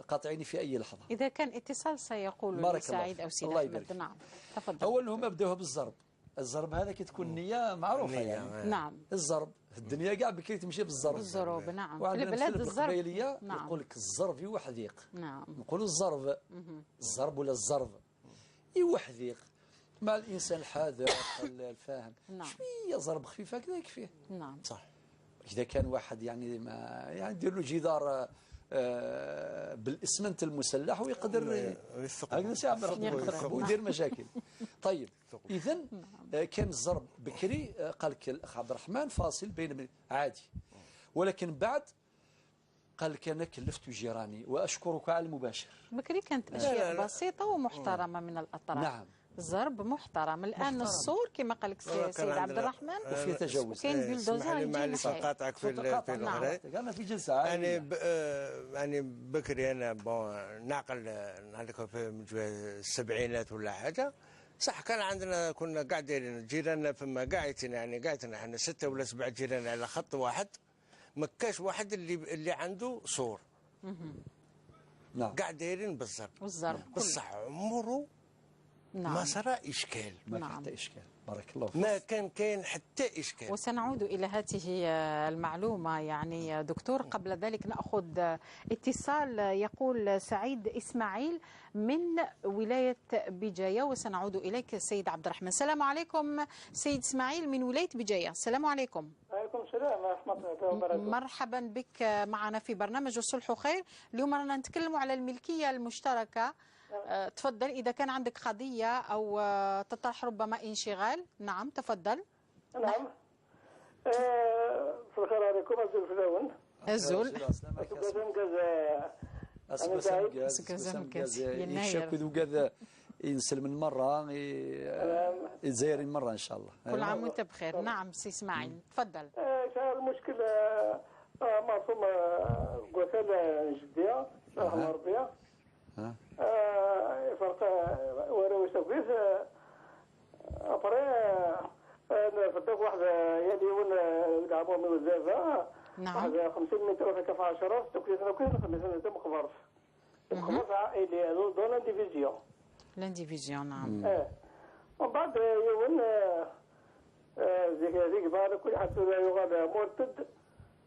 قاطعيني في أي لحظة. إذا كان اتصال سيقول سعيد أو سيد أحمد. نعم. تفضل. أول هم أبدأوها بالضرب. الضرب هذا كي تكون نية معروفة يعني. نعم. الضرب الدنيا كاع بكري تمشي بالزرب. بالزروب نعم. في وعندنا البلاد مثل الزرب. بالقبائليه نعم. يقول لك الزرب وحديق. نعم. نقولوا الزرب. الزرب ولا الزرب وحديق. مع الانسان الحاذق الفاهم. نعم. شويه زرب خفيف هكذا يكفيه. نعم. صح. اذا كان واحد يعني ما يعني دير له جدار بالاسمنت المسلح ويقدر هكذا سي عبد الرحمن يقدر ويدير مشاكل. طيب اذا كان الزرب بكري قال لك الاخ عبد الرحمن فاصل بين عادي، ولكن بعد قال لك انا كلفت جيراني واشكرك على المباشر. بكري كانت اشياء بسيطه ومحترمه من الاطراف. نعم. الزرب محترم. الان الصور كما قال لك سيد عبد الرحمن وفي تجاوز. كاين بلدوزر معليش نقاطعك في الاخرى. انا في جلسه عاديه. يعني بكري انا نعقل نهلك في السبعينات ولا حاجه. صح كان عندنا كنا قاعد دايرين جيراننا فما قاعدين يعني قاعدين احنا 6 ولا 7 جيران على خط واحد. ما كاش واحد اللي عنده صور. نعم. قاعد دايرين بالزرب بصح عمره نعم. ما صار اشكال. ما نعم. كان حتى اشكال. بارك الله فيك. ما كان كاين حتى اشكال. وسنعود إلى هذه المعلومة يعني دكتور. قبل ذلك نأخذ اتصال. يقول سعيد إسماعيل من ولاية بجاية، وسنعود إليك سيد عبد الرحمن. السلام عليكم سيد إسماعيل من ولاية بجاية. السلام عليكم. وعليكم السلام ورحمة الله وبركاته. مرحبا بك معنا في برنامج الصلح خير. اليوم رانا نتكلم على الملكية المشتركة. تفضل إذا كان عندك قضية أو تطرح ربما انشغال. نعم تفضل. نعم. في الخير عليكم أزول فلاون. أزول. أسكازم كاز يشكو ذو كذا ينسل من مرة يزاير مرة إن شاء الله. كل عام وأنت بخير. نعم سي إسماعيل تفضل. المشكل معصوم قتال جدية رحمة ربي. فرق وراوي سويس أبري فتاك واحد يديون لعبوا من الزافة. نعم. واحد 50 متر في كف 10 تكليف نكون 50 سنة مخبرش. مخبرش عائلي دون انديفيزيون. الانديفيزيون نعم. ومن بعد يون ذيك بارك كل حد يغادر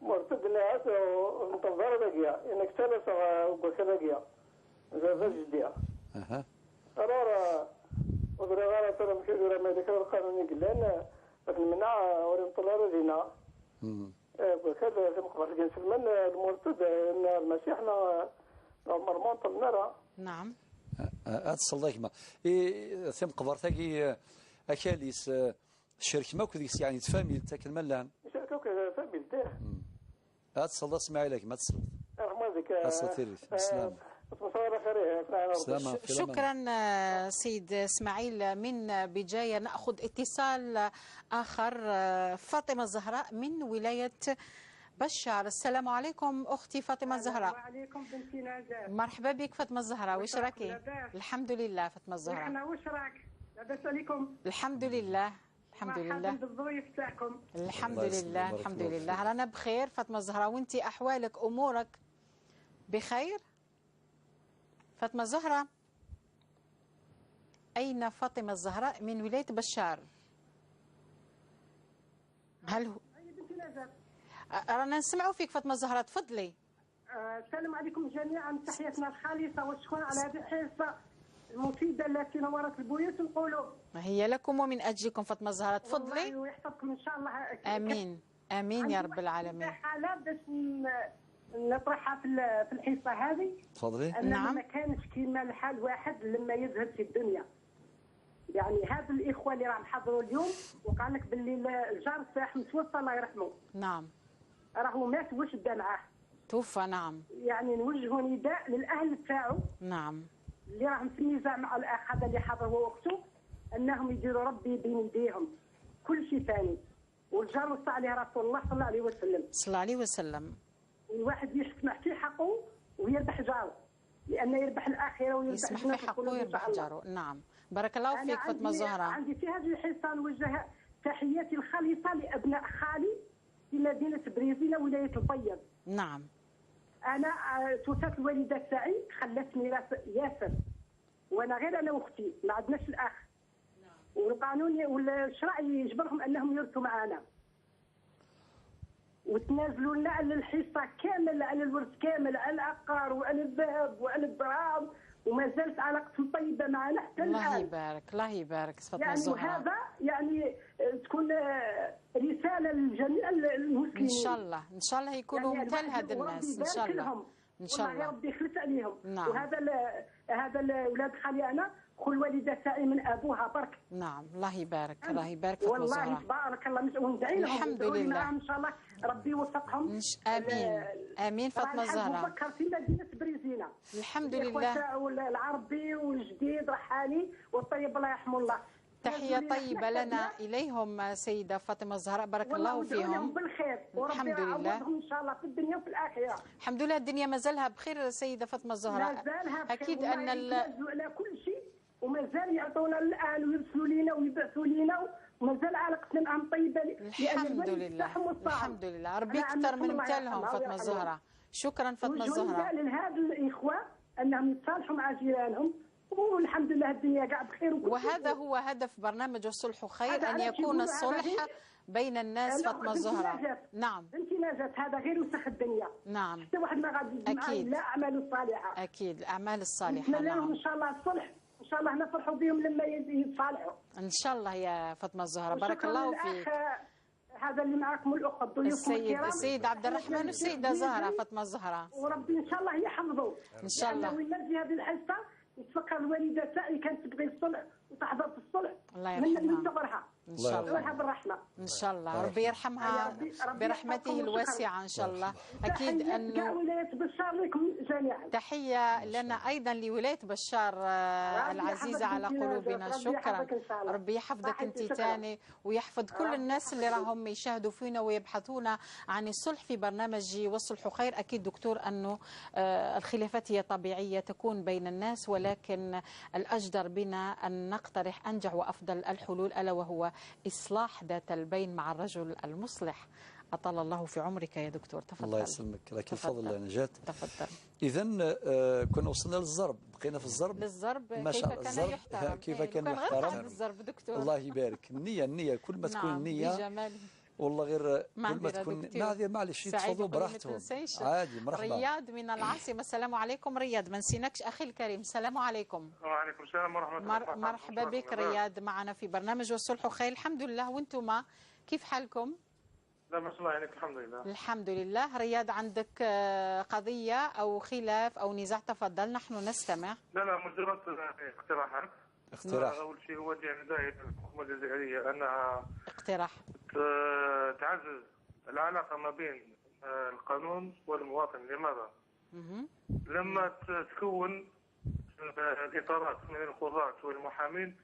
مرتد الناس ونتظاهر باقية انك ثلاث وكذا باقية زاد جدية. قرار وضرغالة ترى مشيدو رمى ذكر القانوني قلنا نمنع ورين طلاب دينا. وكذا ثم قبل جنس المن المرتد ان المسيحنا مرمون طلنا. نعم. اتصل ذاك ما ثم قبرتك اكاليس الشركه ما كذيس يعني تفاميل تاك الملان شركه كذا فاميل تاع اتصل اسمعي لك ما تصل رحمه ذيك السلام. شكرا سيد اسماعيل من بجاية. نأخذ اتصال آخر. فاطمة الزهراء من ولاية بشار. السلام عليكم أختي فاطمة الزهراء. وعليكم بنتي نجاة. مرحبا بك فاطمة الزهراء. وش راكي؟ الحمد لله فاطمة الزهراء. احنا وش راك؟ لاباس عليكم؟ الحمد لله الحمد لله. مرحبا بالضيوف تاعكم. الحمد لله الحمد لله رانا بخير فاطمة الزهراء. وانت أحوالك أمورك بخير؟ فاطمة الزهراء. أين فاطمة الزهراء من ولاية بشار؟ هل هو رانا نسمعوا فيك فاطمة الزهراء تفضلي. السلام عليكم جميعا. تحياتنا الخالصة والشكر على هذه الحصة المفيدة التي نورت البيوت والقلوب. هي لكم ومن أجلكم فاطمة الزهراء تفضلي. ويحفظكم إن شاء الله. آمين آمين يا رب العالمين. حالة باش نطرحها في الحصة هذه. تفضلي. نعم. ما كانش كيما الحال واحد لما يزهد في الدنيا. يعني هذا الإخوة اللي راهم حضروا اليوم وقال لك باللي الجار الساح متوفى الله يرحمه. نعم. راهو مات واش دا معاه. توفى نعم. يعني نوجهوا نداء للأهل تاعو. نعم. اللي راهم في النزاع مع الأخ هذا اللي حضر هو وقته أنهم يديروا ربي بين يديهم. كل شيء ثاني. والجار وصى عليه رسول الله صلى الله عليه وسلم. صلى الله عليه وسلم. الواحد يسمح في حقه ويربح جاره، لأنه يربح الآخرة ويربح يسمح في حقه ويربح جاره. نعم. بارك الله فيك فاطمة الزهراء. عندي في هذه الحصة نوجه تحياتي الخالصة لأبناء خالي في مدينة بريزيلا ولاية البيض. نعم. أنا توفت الوالدة تاعي خلت ميراث ياسر، وأنا غير أنا وأختي ما عندناش الأخ. والقانون والشرع يجبرهم أنهم يرثوا معنا. وتنازلوا لنا على الحصه كامل، على الورث كامل، على العقار وعلى الذهب وعلى الدراهم، وما زالت علاقتهم طيبه معنا حتى الان. الله يبارك، الله يبارك فاطمه يعني الزهراء. وهذا يعني تكون رساله لجميع المسلمين. ان شاء الله ان شاء الله يكونوا يعني مثل هاد الناس ان شاء الله ان شاء والله يا الله. ربي يخلص عليهم. نعم. هذا ولاد خالي انا خو الوالده تاعي من ابوها برك. نعم الله يبارك، الله يبارك فاطمه والله الزهراء. تبارك الله، وندعي لهم الحمد لله ان شاء الله ربي يوفقهم. امين امين فاطمه الزهراء. بكر في مدينه بريزينه. الحمد لله. العربي والجديد رحالي والطيب الله يرحمه الله. تحية طيبة لنا إليهم سيدة فاطمة الزهراء، بارك الله فيهم. بالخير الحمد لله إن شاء الله في الدنيا وفي الآخرة. الحمد لله الدنيا مازالها بخير سيدة فاطمة الزهراء. أكيد أن على كل شيء، ومازال يعطونا الآن ويرسلوا لنا ويبعثوا لنا، ومازال علاقتنا معهم طيبة. الحمد لله الحمد لله، ربي يكثر من مثالهم فاطمة الزهراء. شكرا فاطمة الزهراء. لهذا الإخوة أنهم يتصالحوا مع جيرانهم، والحمد لله الدنيا قاعد بخير. وهذا هو هدف برنامج الصلح خير، أن يكون الصلح بين الناس فاطمة الزهراء. نعم انت نجاة، هذا غير وسخ الدنيا. نعم حتى واحد ما غادي أكيد لا أعمال الصالحة. أكيد الأعمال الصالحة. نتمنى لهم نعم إن شاء الله الصلح، إن شاء الله نفرحوا بهم لما يتصالحوا. إن شاء الله يا فاطمة الزهراء، بارك الله فيك. هذا اللي معكم الأخت ضيوفكم الكرام السيد عبد الرحمن والسيدة زهرة فاطمة الزهراء، وربي إن شاء الله يحفظوا. إن شاء الله. وين نجي هذه الحصة نتفكر الوالدة تاعي كانت تبغي الصلح وتحضر في الصلح الله يرحمها من صغرها. إن شاء الله بالرحمة. إن شاء الله ربي يرحمها برحمته الواسعة إن شاء الله. أكيد أنه ولاية بشار لكم جميعا. تحية لنا أيضا لولاية بشار العزيزة على قلوبنا. شكرا، ربي يحفظك أنت تاني، ويحفظ كل الناس اللي راهم يشاهدوا فينا ويبحثون عن الصلح في برنامج والصلح خير. أكيد دكتور أنه الخلافات هي طبيعية تكون بين الناس، ولكن الأجدر بنا أن نقترح أنجع وأفضل الحلول، ألا وهو إصلاح ذات البين مع الرجل المصلح. أطال الله في عمرك يا دكتور، تفضل. الله يسلمك، لك الفضل يا نجاة. تفضل. إذا كنا وصلنا للضرب، بقينا في الضرب. للضرب ما شاء الله، كيف كان يحترم. كيف كان يحترم الضرب دكتور. الله يبارك. النية كل ما تكون النية بجماله. والله غير كل ما تكون معلش تفضلوا براحتهم عادي. مرحبا. رياض من العاصمة. السلام عليكم رياض، ما نسيناكش أخي الكريم. السلام عليكم. وعليكم السلام ورحمة الله. مرحبا بك رياض معنا في برنامج والصلح خير. الحمد لله، وانتم كيف حالكم؟ لا ما شاء الله عليك. الحمد لله. الحمد لله. رياض عندك قضية أو خلاف أو نزاع؟ تفضل نحن نستمع. لا مجرد اقتراحات. أول شيء هو نداء الحكومة الجزائرية أنها اقتراح تعزز العلاقة ما بين القانون والمواطن. لماذا؟ لما تكون الإطارات من القضاة والمحامين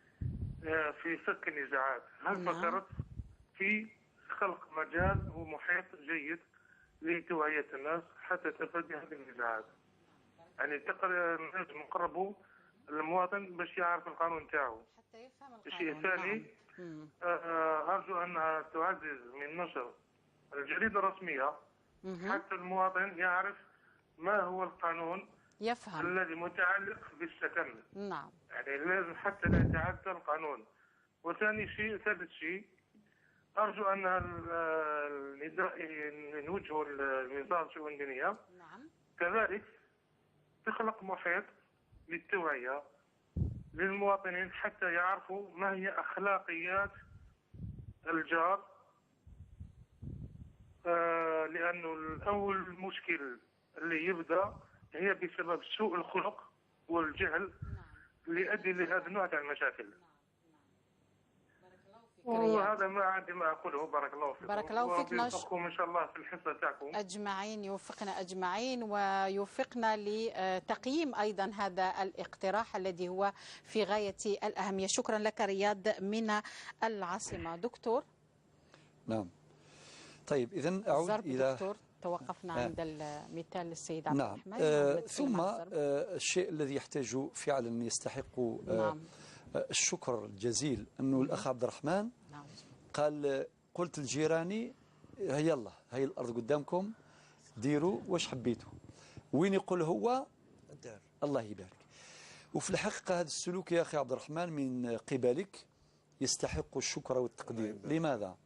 في فك النزاعات، هل فكرت في خلق مجال ومحيط جيد لتوعية الناس حتى تفادي هذه النزاعات؟ يعني نجم نقربوا المواطن باش يعرف القانون تاعو. حتى يفهم القانون. الشيء الثاني أرجو أنها تعزز من نشر الجريدة الرسمية حتى المواطن يعرف ما هو القانون، يفهم الذي متعلق بالسكن. نعم. يعني لازم حتى لا يتعدى القانون. ثالث شيء أرجو أن النداء نوجهه لوزارة الشؤون الدينية. نعم. كذلك تخلق محيط للتوعية للمواطنين حتى يعرفوا ما هي أخلاقيات الجار، لأنه الأول مشكل اللي يبدأ هي بسبب سوء الخلق والجهل اللي يؤدي لهذا النوع من المشاكل. وهذا ما عندي ما أقوله. بارك الله فيكم. بارك الله فيك. ويوفقكم إن شاء الله في الحصة تاعكم أجمعين، يوفقنا أجمعين ويوفقنا لتقييم أيضا هذا الاقتراح الذي هو في غاية الأهمية. شكرا لك رياض من العاصمة. دكتور. نعم. طيب إذن أعود إلى دكتور. توقفنا عند المثال السيد عبد الرحمن. ثم الشيء الذي يحتاج فعلا يستحق الشكر الجزيل أنه الأخ عبد الرحمن قال قلت لجيراني يلا هي الأرض قدامكم ديروا واش حبيتوا، وين يقول هو الدار. الله يبارك. وفي الحقيقة هذا السلوك يا أخي عبد الرحمن من قبلك يستحق الشكر والتقدير. لماذا؟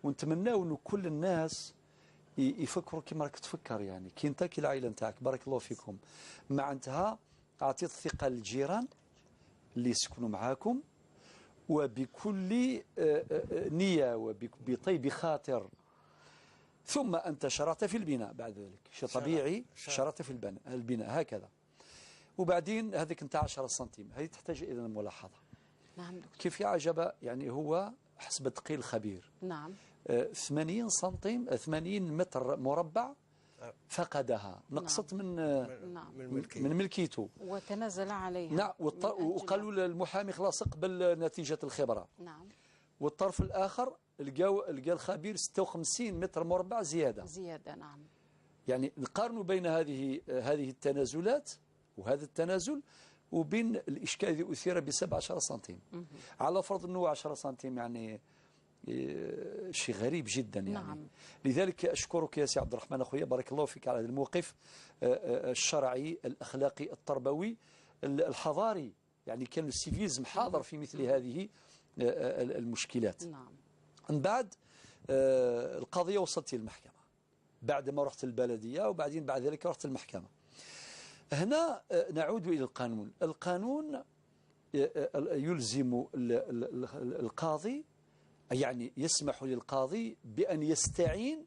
ونتمنى أن كل الناس يفكروا كما راك تفكر، يعني كي انت كي العائله نتاعك بارك الله فيكم معناتها اعطيت الثقه للجيران اللي يسكنوا معاكم وبكل نيه وبطيب خاطر، ثم انت شرعت في البناء بعد ذلك، شيء طبيعي شرعت في البناء هكذا، وبعدين هذيك انت 10 سنتيم هذه تحتاج الى ملاحظه. نعم. كيف يعجب يعني هو حسب التقي الخبير. نعم. 80 سنتيم 80 متر مربع فقدها، نقصت من ملكيته وتنازل عليها. نعم. وقالوا للمحامي خلاص اقبل نتيجة الخبرة. نعم. والطرف الآخر لقى الخبير 56 متر مربع زيادة. نعم. يعني نقارنوا بين هذه التنازلات وهذا التنازل وبين الإشكال الذي أثير ب 17 سنتيم. على فرض أنه 10 سنتيم يعني شيء غريب جدا يعني. نعم. لذلك أشكرك يا سي عبد الرحمن أخويا بارك الله فيك على هذا الموقف الشرعي الأخلاقي التربوي الحضاري، يعني كان السيفيزم حاضر في مثل هذه المشكلات. نعم. من بعد القضية وصلت للمحكمة بعد ما رحت البلدية، وبعدين بعد ذلك رحت المحكمة. هنا نعود إلى القانون. القانون يلزم القاضي، يعني يسمح للقاضي بأن يستعين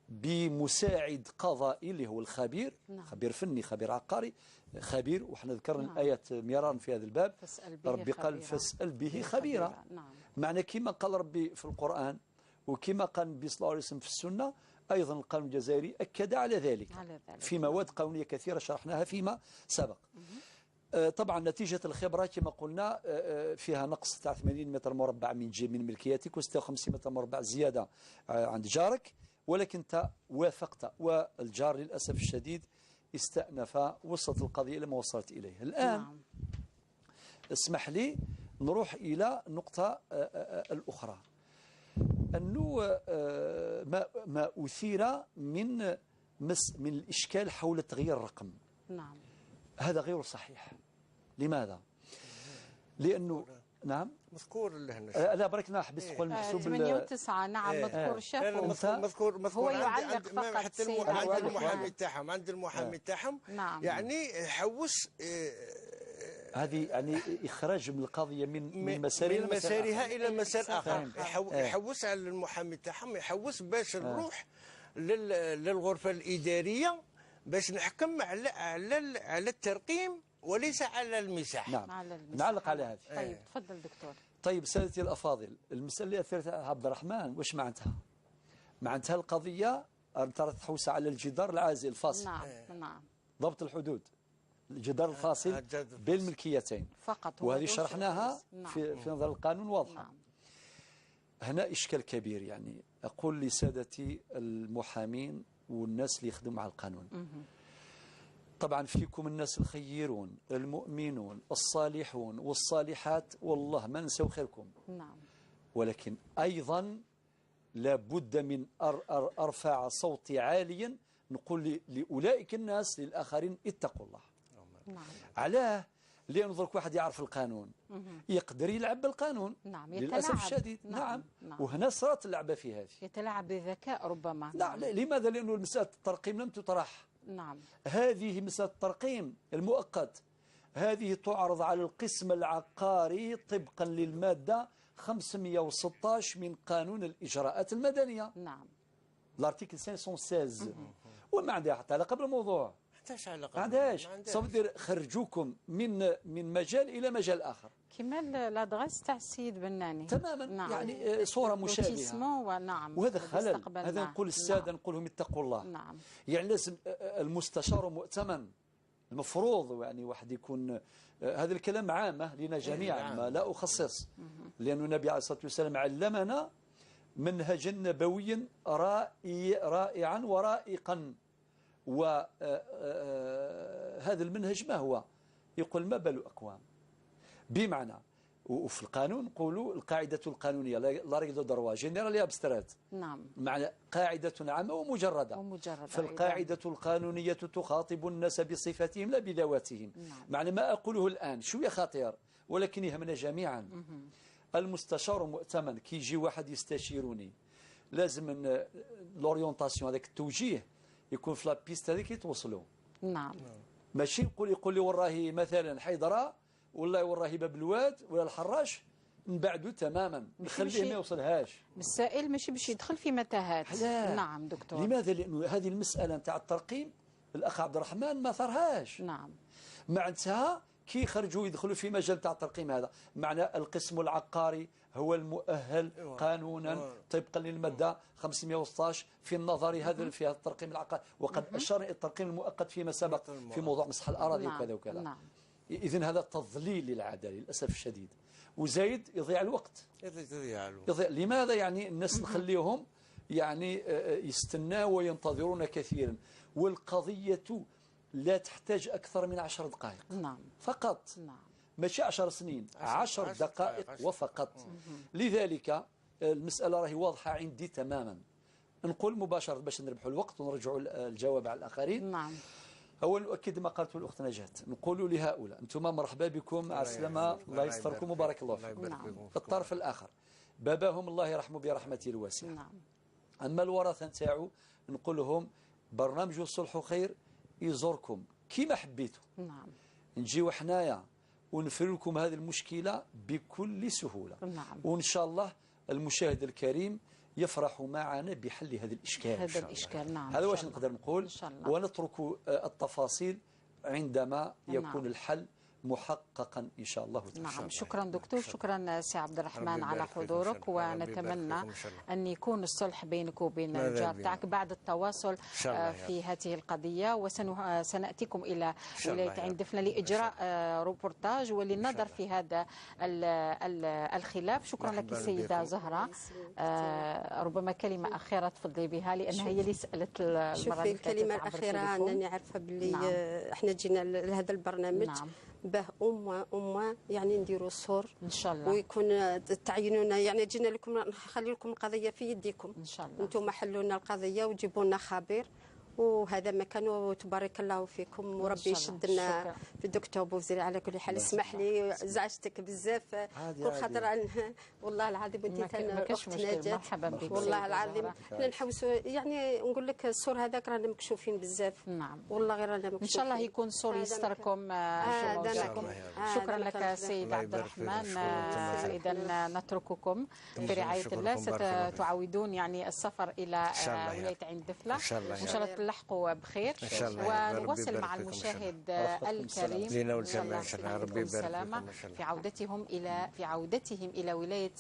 بمساعد قضائي اللي هو الخبير. نعم. خبير فني، خبير عقاري، خبير، وحنا ذكرنا نعم. الآيات مرارا في هذا الباب. ربي قال فاسأل به خبيرا. نعم. معنى كما قال ربي في القرآن وكما قال النبي صلى الله عليه وسلم في السنة، أيضا القانون الجزائري أكد على ذلك في مواد قانونية كثيرة شرحناها فيما سبق. طبعا نتيجة الخبرة كما قلنا فيها نقص تاع 80 متر مربع من ملكيتك و56 متر مربع زيادة عند جارك، ولكن أنت وافقت والجار للأسف الشديد استأنف. وصلت القضية إلى ما وصلت إليه الآن. نعم. اسمح لي نروح إلى النقطة الأخرى، أنه ما أثير من الإشكال حول تغيير الرقم. نعم. هذا غير صحيح. لماذا؟ لأنه نعم مذكور له لا بركنا حبس تقول محسوب 8 و9. نعم مذكور شافوا. مذكور هو يعلق فقط حتى عند المحامي تاعهم، عند المحامي تاعهم. نعم. يعني حوس هذه يعني إخراج من القضية من مسارها إلى مسار آخر. يحوس على المحامي تاعهم، يحوس باش نروح للغرفة الإدارية باش نحكم على الترقيم وليس على المساحة. نعم. نعلق على هذه. طيب تفضل دكتور. طيب سادتي الأفاضل، المسألة اللي أثرتها عبد الرحمن واش معناتها؟ معناتها القضية ترى تحوس على الجدار العازل الفاصل. نعم. ضبط الحدود، الجدار الفاصل بين الملكيتين فقط، وهذه شرحناها في نظر القانون واضحة. نعم. هنا إشكال كبير، يعني أقول لسادتي المحامين والناس اللي يخدموا على القانون. طبعا فيكم الناس الخيرون المؤمنون الصالحون والصالحات، والله ما نسوا خيركم. نعم. ولكن أيضا لابد من أرفع صوتي عاليا نقول لأولئك الناس للآخرين اتقوا الله. نعم. علاه؟ لأنه ذلك واحد يعرف القانون يقدر يلعب بالقانون. نعم. للأسف الشديد. نعم. وهنا صارت اللعبة في هذه. يتلاعب بذكاء ربما. نعم. لماذا؟ لأنه مسألة الترقيم لم تطرح. نعم. هذه مسألة الترقيم المؤقت هذه تعرض على القسم العقاري طبقا للمادة 516 من قانون الإجراءات المدنية. نعم. الارتيكل 516 وما عندها حتى علاقة بالموضوع. ما عندهاش. صافي خرجوكم من مجال إلى مجال آخر. كما لادغاس تاع السيد بناني. تماما. نعم. يعني صورة مشابهة. نعم. وهذا خلل. هذا نقول السادة نقول لهم اتقوا الله. نعم. يعني لازم المستشار مؤتمن المفروض يعني واحد يكون هذا الكلام عامة لنا جميعا ما لا أخصص، لأن النبي عليه الصلاة والسلام علمنا منهجا نبويا رائعا ورائقا. وهذا المنهج ما هو؟ يقول ما بال أقوام، بمعنى وفي القانون نقولوا القاعدة القانونية لا ريغل دروا جينيرالي ابسترات. نعم. معنى قاعدة عامة ومجردة. فالقاعدة القانونية تخاطب الناس بصفتهم لا بذواتهم. نعم. معنى ما أقوله الآن شوية خطير ولكن يهمنا جميعا. المستشار مؤتمن كي يجي واحد يستشيرني لازم لوريونتاسيون هذاك التوجيه يكون في لابيست هذيك يتوصلوا. نعم. ماشي يقول لي وراه مثلا حيدره ولا وراه باب الواد ولا الحراش نبعدوا تماما نخليه ما يوصلهاش. السائل ماشي باش يدخل في متاهات. نعم دكتور. لماذا؟ لأنه هذه المسألة نتاع الترقيم الأخ عبد الرحمن ما ثرهاش. نعم. معناتها كي يخرجوا يدخلوا في مجال تاع الترقيم هذا، معنى القسم العقاري هو المؤهل قانونا طبقا للمادة 516 في النظر هذا في الترقيم العقاري، وقد أشار إلى الترقيم المؤقت فيما سبق في موضوع مسح الأراضي وكذا وكذا. نعم. إذن هذا تضليل للعدالة للأسف الشديد، وزايد يضيع الوقت. يضيع. لماذا يعني الناس نخليهم يعني يستناوا وينتظرون كثيرا، والقضية لا تحتاج أكثر من 10 دقائق. نعم. فقط. نعم. ماشي 10 سنين، 10 دقائق وفقط. لذلك المسألة راهي واضحة عندي تماما. نقول مباشرة باش نربحوا الوقت ونرجعوا الجواب على الآخرين. نعم. أول نؤكد ما قالته الأخت نجاة، نقول لهؤلاء أنتم مرحبا بكم على السلامة، الله يستركم وبارك الله فيكم. نعم. الطرف الآخر باباهم الله يرحمه برحمته الواسعة. نعم. أما الورثة نتاعو نقول لهم برنامج الصلح خير يزوركم كيما حبيتوا. نعم. نجيو حنايا ونفر لكم هذه المشكلة بكل سهولة. نعم. وإن شاء الله المشاهد الكريم يفرح معنا بحل هذا الإشكال. هذا الإشكال. نعم. هذا واش نقدر نقول. إن شاء الله. ونترك التفاصيل عندما يكون نعم. الحل محققا إن شاء الله تعالى. نعم. شكرا دكتور، شكرا سي عبد الرحمن على حضورك، ونتمنى أن يكون الصلح بينك وبين الجار تاعك بعد التواصل في هذه القضية، وسنأتيكم إلى ولاية عين دفنة لإجراء روبورتاج وللنظر في هذا الخلاف. شكرا لك سيدة زهرة. ربما كلمة أخيرة تفضلي بها لأن هي اللي سألت المرة شوفي الكلمة الأخيرة أنني عارفة باللي نعم. احنا جينا لهذا البرنامج. نعم. به أمة يعني نديروا الصور إن شاء الله، ويكون تعينونا، يعني جينا لكم نخلي لكم القضية في يديكم إن شاء الله. أنتم حلوا لنا القضية وجيبوا لنا خبير، وهذا مكان. وتبارك الله فيكم وربي يشد لنا في دكتور بوزيري. على كل حال اسمح لي زعجتك بزاف كل خاطر والله العظيم انت اخت نجاة، والله العظيم حنا نحوسوا يعني نقول لك الصور هذاك رانا مكشوفين بزاف. نعم والله غير رانا مكشوفين. ان شاء الله يكون صور يستركم في موضوعكم. شكرا لك سيد عبد الرحمن. اذا نترككم في رعايه الله. ستعودون يعني السفر الى ولايه عين دفلة ان شاء الله تلحقوا بخير، ونواصل مع المشاهد الكريم ربي السلامة في عودتهم إلى ولاية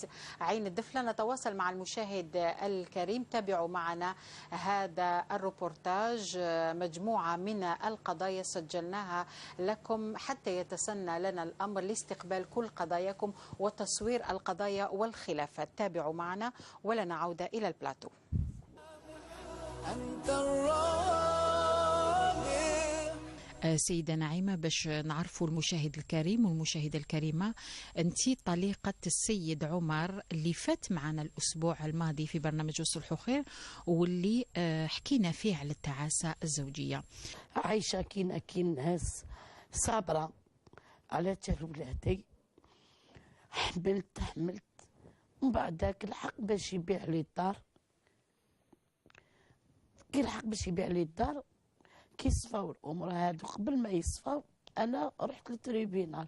عين الدفلة. نتواصل مع المشاهد الكريم. تابعوا معنا هذا الروبورتاج، مجموعة من القضايا سجلناها لكم حتى يتسنى لنا الأمر لاستقبال كل قضاياكم وتصوير القضايا والخلافات. تابعوا معنا ولنا عودة إلى البلاتو. سيدة نعيمة، باش نعرفوا المشاهد الكريم والمشاهدة الكريمة، أنت طليقة السيد عمر اللي فات معنا الأسبوع الماضي في برنامج الصلح خير، واللي حكينا فيه على التعاسة الزوجية. عايشة كين ناس صابرة على ولادي. حملت ومن بعد ذاك الحق باش يبيع لي الدار. كي الحق باش يبيع لي الدار كي صفاو الامور هادو، قبل ما يصفاو انا رحت للتريبينال.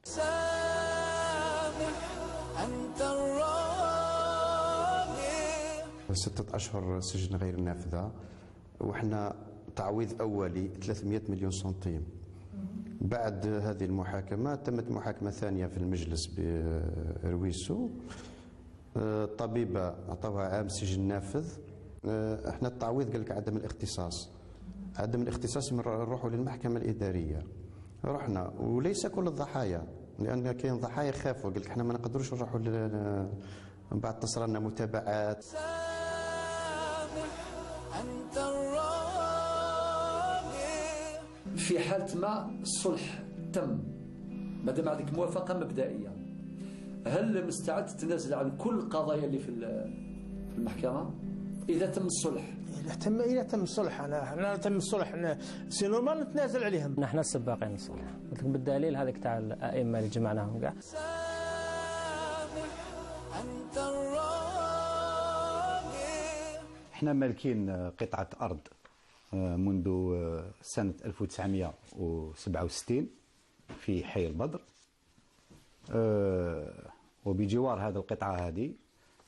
انت الراضي. 6 أشهر سجن غير نافذه، وحنا تعويض اولي 300 مليون سنتيم. بعد هذه المحاكمه تمت محاكمه ثانيه في المجلس برويسو. الطبيبه عطاوها عام سجن نافذ. احنا التعويض قال لك عدم الاختصاص نروحوا للمحكمه الاداريه. رحنا وليس كل الضحايا، لان كاين ضحايا خافوا قال لك احنا ما نقدروش نروحوا من بعد تصل لنا متابعات. في حالة ما الصلح تم، مادام عندك موافقة مبدئية، هل مستعد تتنازل عن كل القضايا اللي في المحكمة إذا تم الصلح؟ إذا تم الصلح أنا تم الصلح سي نورمال نتنازل عليهم. نحن السباقين الصلح، قلت لك بالدليل هذيك تاع الأئمة اللي جمعناهم كاع. احنا مالكين قطعة أرض منذ سنة 1967 في حي البدر، وبجوار هذه القطعة هذه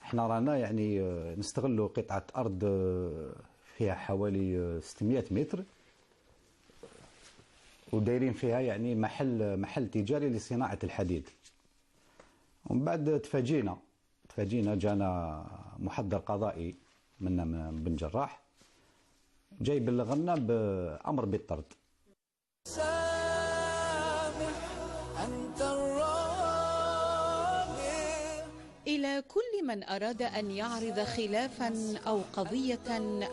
احنا رانا يعني نستغلوا قطعة أرض فيها حوالي 600 متر، ودايرين فيها يعني محل تجاري لصناعة الحديد. ومن بعد تفاجئنا جانا محضر قضائي من بن جراح جاي بلغنا بأمر بالطرد. إلى كل من أراد أن يعرض خلافا أو قضية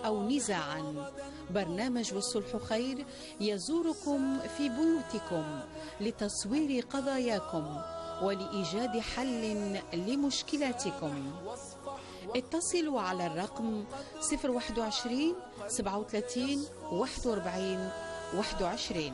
أو نزاعا، برنامج والصلح خير يزوركم في بيوتكم لتصوير قضاياكم ولإيجاد حل لمشكلاتكم. اتصلوا على الرقم 021 37 41 21.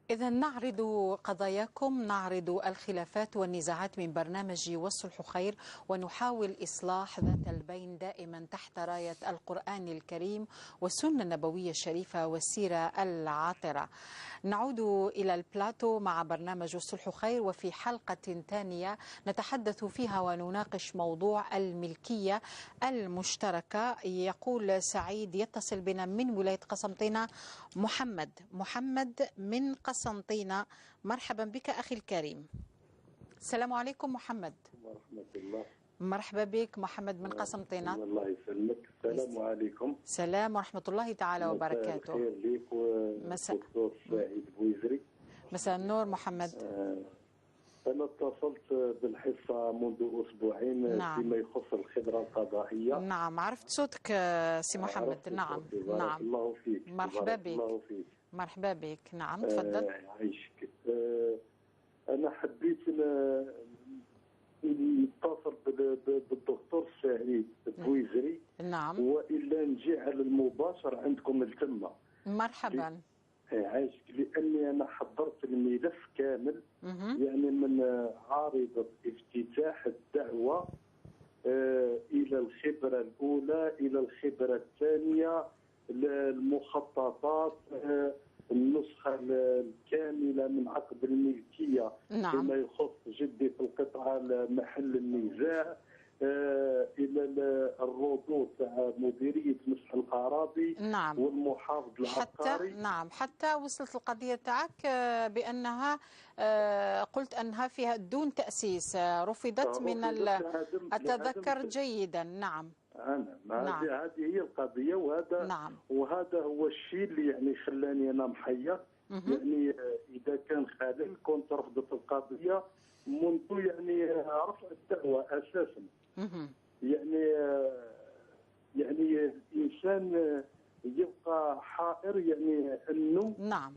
إذا نعرض قضاياكم، نعرض الخلافات والنزاعات من برنامج والصلح خير، ونحاول إصلاح ذات البين دائما تحت راية القرآن الكريم والسنة النبوية الشريفة والسيرة العاطرة. نعود إلى البلاتو مع برنامج والصلح خير، وفي حلقة ثانية نتحدث فيها ونناقش موضوع الملكية المشتركة. يقول سعيد يتصل بنا من ولاية قسنطينة محمد من قسنطينة. مرحبا بك أخي الكريم. السلام عليكم محمد. ورحمة الله. مرحبا بك محمد من قسنطينة. الله يسلمك. السلام عليكم. السلام ورحمة الله تعالى وبركاته. مساء الخير ليك والدكتور سعيد بويزري. مساء النور محمد. أنا اتصلت بالحصة منذ أسبوعين. نعم. فيما يخص الخبرة القضائية. نعم عرفت صوتك سي محمد. نعم بارك الله فيك. مرحبا بك. الله فيك. مرحبا بك. نعم تفضل. عايشك. أنا حبيت نتصل بالدكتور سعيد بويزري. نعم. وإلا نجي على المباشر عندكم التمة. مرحبا. عايشك، لأني أنا حضرت الملف كامل. يعني من عارضة افتتاح الدعوة إلى الخبرة الأولى إلى الخبرة الثانية، المخططات، النسخة الكاملة من عقد الملكية. نعم. فيما يخص جدي في القطعة محل النزاع، إلى الردود تاع مديرية مسح الأراضي. نعم. والمحافظ العقاري. حتى وصلت القضية تاعك بأنها قلت أنها فيها دون تأسيس، رفضت من أتذكر جيدا. نعم. نعم. هذه هي القضية، وهذا وهذا هو الشيء اللي يعني خلاني أنا محير. يعني إذا كان خالد كنت رفضت القضية منذ يعني رفع الدعوة أساسا. يعني الإنسان يبقى حائر، يعني أنه نعم.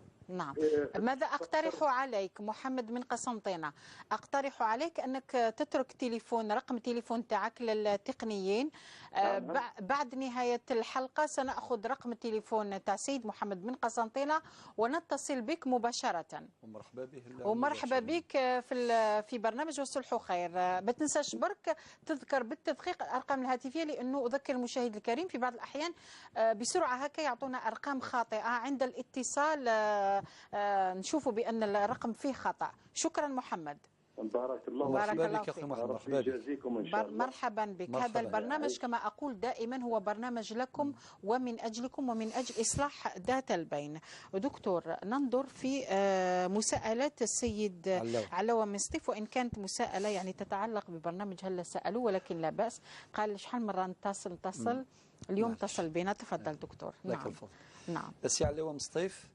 ماذا أقترح عليك محمد من قسنطينة؟ أقترح عليك أنك تترك رقم تليفون تاعك للتقنيين. بعد نهاية الحلقة سنأخذ رقم التليفون تاع سيد محمد من قسنطينة ونتصل بك مباشرة. ومرحبا بك في برنامج والصلح خير. ما تنساش برك تذكر بالتدقيق الأرقام الهاتفية، لأنه أذكر المشاهد الكريم في بعض الأحيان بسرعة هكا يعطونا أرقام خاطئة عند الاتصال، نشوفوا بأن الرقم فيه خطأ. شكرا محمد. بارك الله فيك. مرحبا يجازيكم إن شاء الله. مرحبا بك. هذا البرنامج كما أقول دائما هو برنامج لكم ومن أجلكم ومن أجل إصلاح ذات البين. دكتور، ننظر في مساءلات السيد علوة من سطيف، وإن كانت مساءلة يعني تتعلق ببرنامج هلا سألوه، ولكن لا بأس. قال شحال مرة نتصل اليوم اتصل بنا. تفضل دكتور. نعم. السي علوة من سطيف،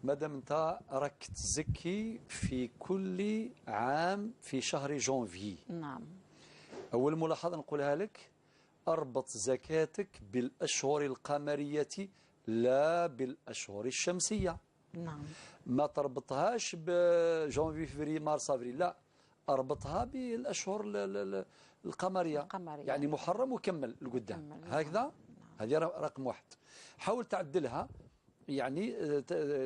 مادام انت راك تزكي في كل عام في شهر جونفي. نعم. اول ملاحظه نقولها لك، اربط زكاتك بالاشهر القمريه لا بالاشهر الشمسيه. نعم. ما تربطهاش بجونفي فبراير مارس افريل، لا، اربطها بالاشهر القمريه. يعني محرم وكمل لقدام هكذا. هذه رقم واحد. حاول تعدلها، يعني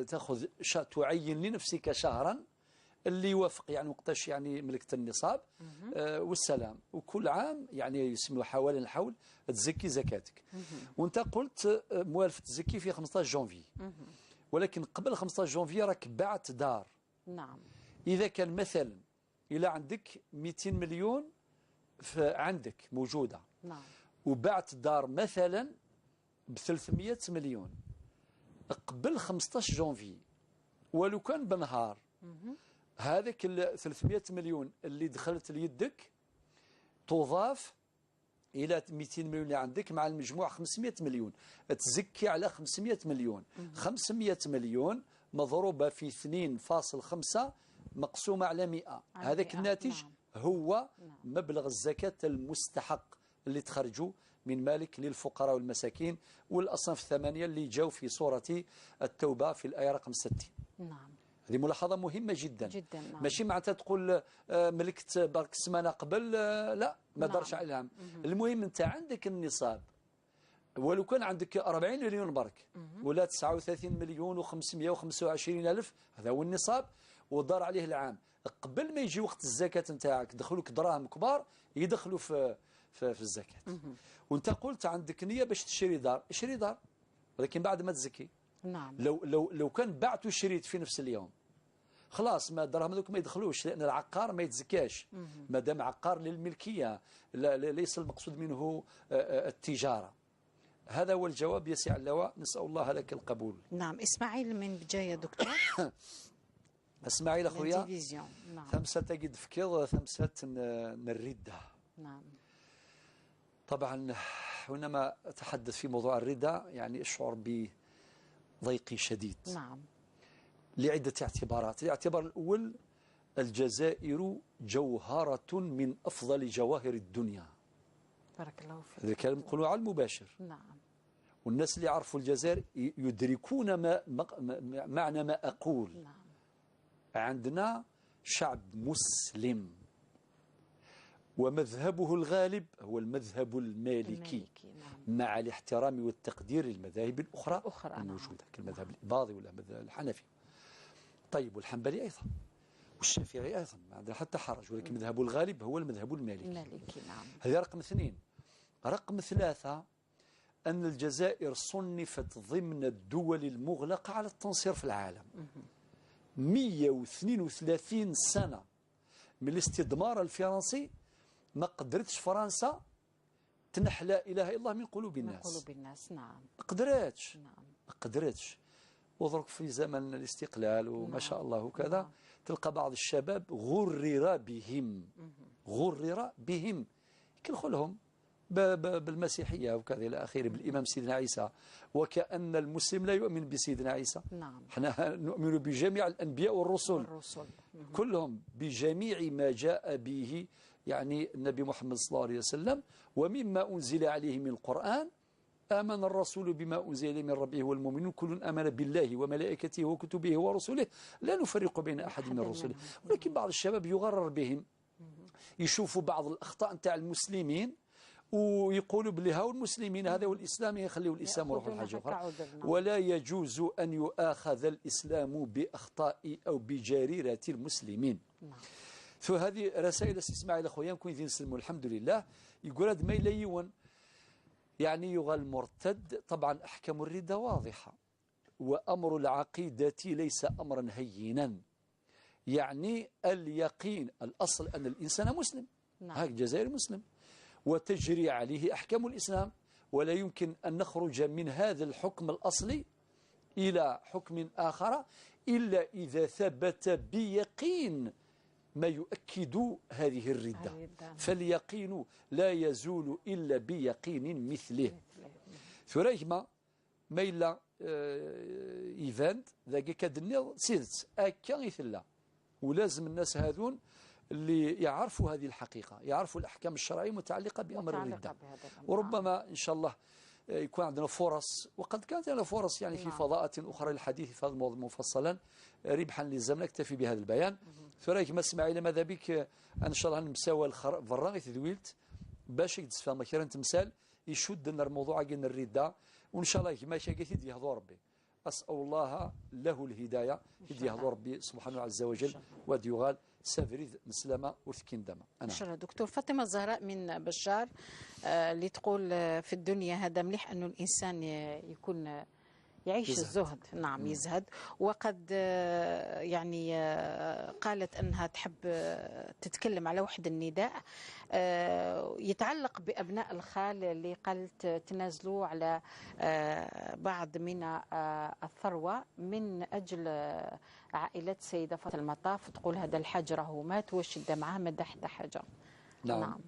تأخذ تعين لنفسك شهرا اللي يوافق يعني وقتاش يعني ملكت النصاب والسلام. وكل عام يعني يسموه حوالي الحول تزكي زكاتك. وانت قلت موالف تزكي في 15 جونفي، ولكن قبل 15 جونفي راك بعت دار. نعم. إذا كان مثلا إلى عندك 200 مليون عندك موجودة، نعم، وبعت دار مثلا ب 300 مليون قبل 15 جونفي، ولو كان بنهار هذاك ال 300 مليون اللي دخلت ليدك تضاف إلى 200 مليون اللي عندك مع المجموع 500 مليون، تزكي على 500 مليون. 500 مليون مضروبة في 2.5 مقسومة على 100، هذاك الناتج هو مبلغ الزكاة المستحق اللي تخرجوا من مالك للفقراء والمساكين والأصناف الثمانية اللي جاوا في سورة التوبة في الآية رقم 60. نعم. هذه ملاحظة مهمة جدا. جدا. نعم. ماشي معناتها تقول ملكت برك السمانة قبل لا ما دارش على العام. المهم أنت عندك النصاب، ولو كان عندك 40 مليون برك ولا 39 مليون و525 ألف، هذا هو النصاب ودار عليه العام. قبل ما يجي وقت الزكاة نتاعك دخلوك دراهم كبار يدخلوا في الزكاة. وانت قلت عندك نية باش تشري دار، اشري دار ولكن بعد ما تزكي. نعم. لو كان بعت وشريت في نفس اليوم خلاص ما الدراهم هذوك ما يدخلوش، لأن العقار ما يتزكاش ما دام عقار للملكية، ليس المقصود منه التجارة. هذا هو الجواب يا سي علوة، نسأل الله لك القبول. نعم. إسماعيل من بجاية دكتور. اسماعيل أخويا نعم. ثمسة تجد فكر ثمسة الردة. نعم. طبعا حينما أتحدث في موضوع الردة يعني أشعر بضيق شديد. نعم. لعدة اعتبارات. الاعتبار الأول، الجزائر جوهرة من أفضل جواهر الدنيا. بارك الله فيك. هذا الكلام نقوله على المباشر. نعم. والناس اللي يعرفوا الجزائر يدركون معنى ما أقول. نعم. عندنا شعب مسلم ومذهبه الغالب هو المذهب المالكي. نعم. مع الاحترام والتقدير للمذاهب الأخرى الموجودة كالمذهب الإباضي ولا المذهب الحنفي. طيب والحنبلي أيضا والشافعي أيضا ما عندنا حتى حرج، ولكن مذهب الغالب هو المذهب المالكي. نعم. هذا رقم 2. رقم 3 أن الجزائر صنفت ضمن الدول المغلقة على التنصير في العالم. 132 سنة من الاستدمار الفرنسي ما قدرتش فرنسا تنحى لا إله إلا الله من قلوب الناس. من قلوب الناس. نعم. ما قدرتش. نعم. ما قدرتش. وضرك في زمن الاستقلال وما شاء الله وكذا تلقى بعض الشباب غرر بهم يكلخلهم بالمسيحية وكذا إلى آخره، بالإمام سيدنا عيسى، وكأن المسلم لا يؤمن بسيدنا عيسى. نعم. احنا نؤمن بجميع الأنبياء والرسل كلهم بجميع ما جاء به يعني النبي محمد صلى الله عليه وسلم. ومما أنزل عليه من القرآن آمن الرسول بما أنزل إليه من ربه والمؤمنون كل آمن بالله وملائكته وكتبه ورسله لا نفرق بين أحد من رسله. ولكن بعض الشباب يغرر بهم، يشوفوا بعض الأخطاء نتاع المسلمين ويقولوا بلي هاو المسلمين هذا والإسلام يخليوا الإسلام ويروحوا لحاجة أخرى. ولا يجوز أن يؤاخذ الإسلام بأخطاء أو بجريرة المسلمين. فهذه رسائل اسماعيل أخويا نكون ذي نسلموا الحمد لله. يقول هذا ما يليون يعني يغى المرتد. طبعا أحكام الردة واضحة، وأمر العقيدة ليس أمرا هينا. يعني اليقين الأصل أن الإنسان مسلم. نعم. هاك الجزائر مسلم وتجري عليه أحكام الإسلام، ولا يمكن أن نخرج من هذا الحكم الأصلي إلى حكم آخر إلا إذا ثبت بيقين ما يؤكد هذه الردة. فاليقين لا يزول إلا بيقين مثله. ثريما ما إلا إيفاند ذاك كدني سيرت أكا يثلا. ولازم الناس هذون اللي يعرفوا هذه الحقيقة، يعرفوا الأحكام الشرعية المتعلقة بأمر الردة. وربما إن شاء الله يكون عندنا فرص، وقد كانت لنا فرص يعني في فضاءات أخرى للحديث في هذا الموضوع مفصلا. ربحا للزمن نكتفي بهذا البيان. فرايك ما اسماعيل ماذا بك ان شاء الله نمساوى الفراغ ذويلت باش يدس مكيرا تمثال يشد لنا الموضوع قلنا الردة، وان شاء الله ما شاكيت يهضو ربي أسأل الله له الهداية يديه ربي سبحانه عز وجل واد يغال سافريد مسلمة وثكندمة. إن شاء الله. دكتور فاطمة الزهراء من بشار اللي تقول في الدنيا هذا مليح أنه الإنسان يكون يعيش يزهد. الزهد. نعم يزهد. وقد يعني قالت أنها تحب تتكلم على وحد النداء يتعلق بأبناء الخال اللي قالت تنازلوا على بعض من الثروة من أجل عائلة سيدة فاطمة المطاف. تقول هذا الحاج راهو مات والشدة معاه ما حتى حاجة. نعم.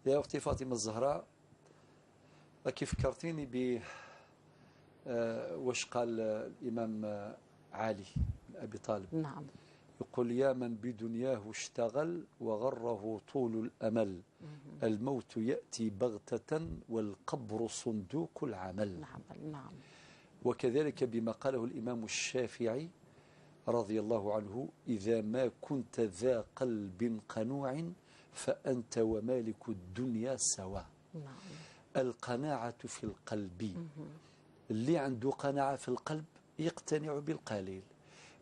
يا أختي فاطمة الزهراء كيف فكرتيني ب وش قال الإمام علي بن أبي طالب. نعم. يقول يا من بدنياه اشتغل وغره طول الأمل الموت يأتي بغتة والقبر صندوق العمل. نعم. وكذلك بما قاله الإمام الشافعي رضي الله عنه إذا ما كنت ذا قلب قنوع فأنت ومالك الدنيا سواء. نعم. القناعة في القلب. اللي عنده قناعة في القلب يقتنع بالقليل.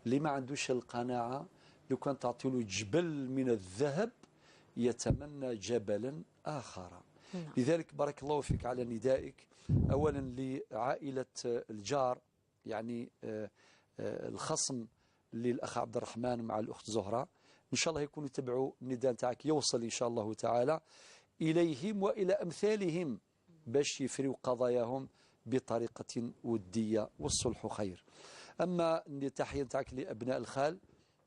اللي ما عندوش القناعة لو كان تعطي له جبل من الذهب يتمنى جبلا آخر. لذلك بارك الله فيك على ندائك أولا لعائلة الجار يعني الخصم للأخ عبد الرحمن مع الأخت زهرة إن شاء الله يكونوا يتبعوا النداء تاعك يوصل إن شاء الله تعالى إليهم وإلى أمثالهم باش يفروا قضاياهم بطريقة ودية والصلح خير. أما التحية تاعك لأبناء الخال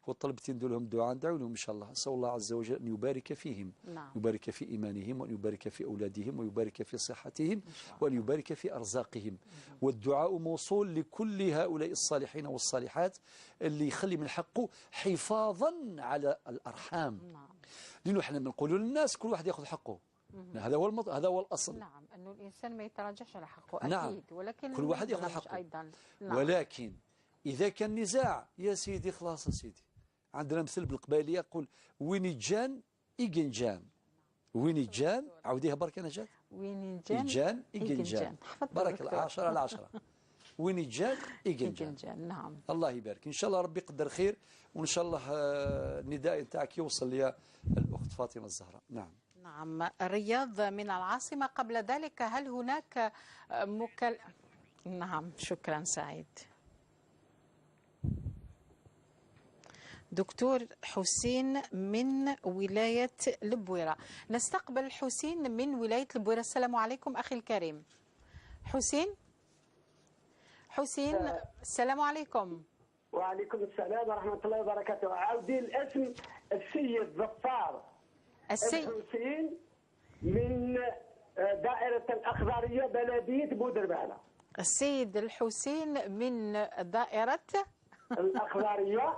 وطلبتي ندير لهم دعاء ندعو لهم إن شاء الله. أسأل الله عز وجل أن يبارك فيهم. نعم. يبارك في إيمانهم وأن يبارك في أولادهم ويبارك في صحتهم وأن يبارك في أرزاقهم. والدعاء موصول لكل هؤلاء الصالحين والصالحات اللي يخلي من حقه حفاظا على الأرحام. نعم. لأنه احنا بنقولوا للناس كل واحد يأخذ حقه. هذا هو الأصل. نعم أنه الإنسان ما يتراجعش على حقه. نعم. أكيد. ولكن كل واحد يأخذ حقه أيضا. نعم. ولكن إذا كان نزاع يا سيدي خلاص يا سيدي. عندنا مثل بالقبائلية يقول وين يجان إيجنجان. وين يجان عاوديها برك أنا جات. وين يجان إيجنجان. بارك الله 10 على 10. وين يجان إيجنجان. نعم. الله يبارك إن شاء الله ربي يقدر خير وإن شاء الله النداء نتاعك يوصل لي الأخت فاطمة الزهراء. نعم. نعم. الرياض من العاصمة. قبل ذلك هل هناك نعم شكرا سعيد. دكتور حسين من ولاية البويرة. نستقبل حسين من ولاية البويرة. السلام عليكم أخي الكريم. حسين السلام عليكم. وعليكم السلام ورحمة الله وبركاته. عاودي الاسم السيد ظفار الحسين من دائرة الأخضرية بلدية بودربالة. السيد الحسين من دائرة الأخضرية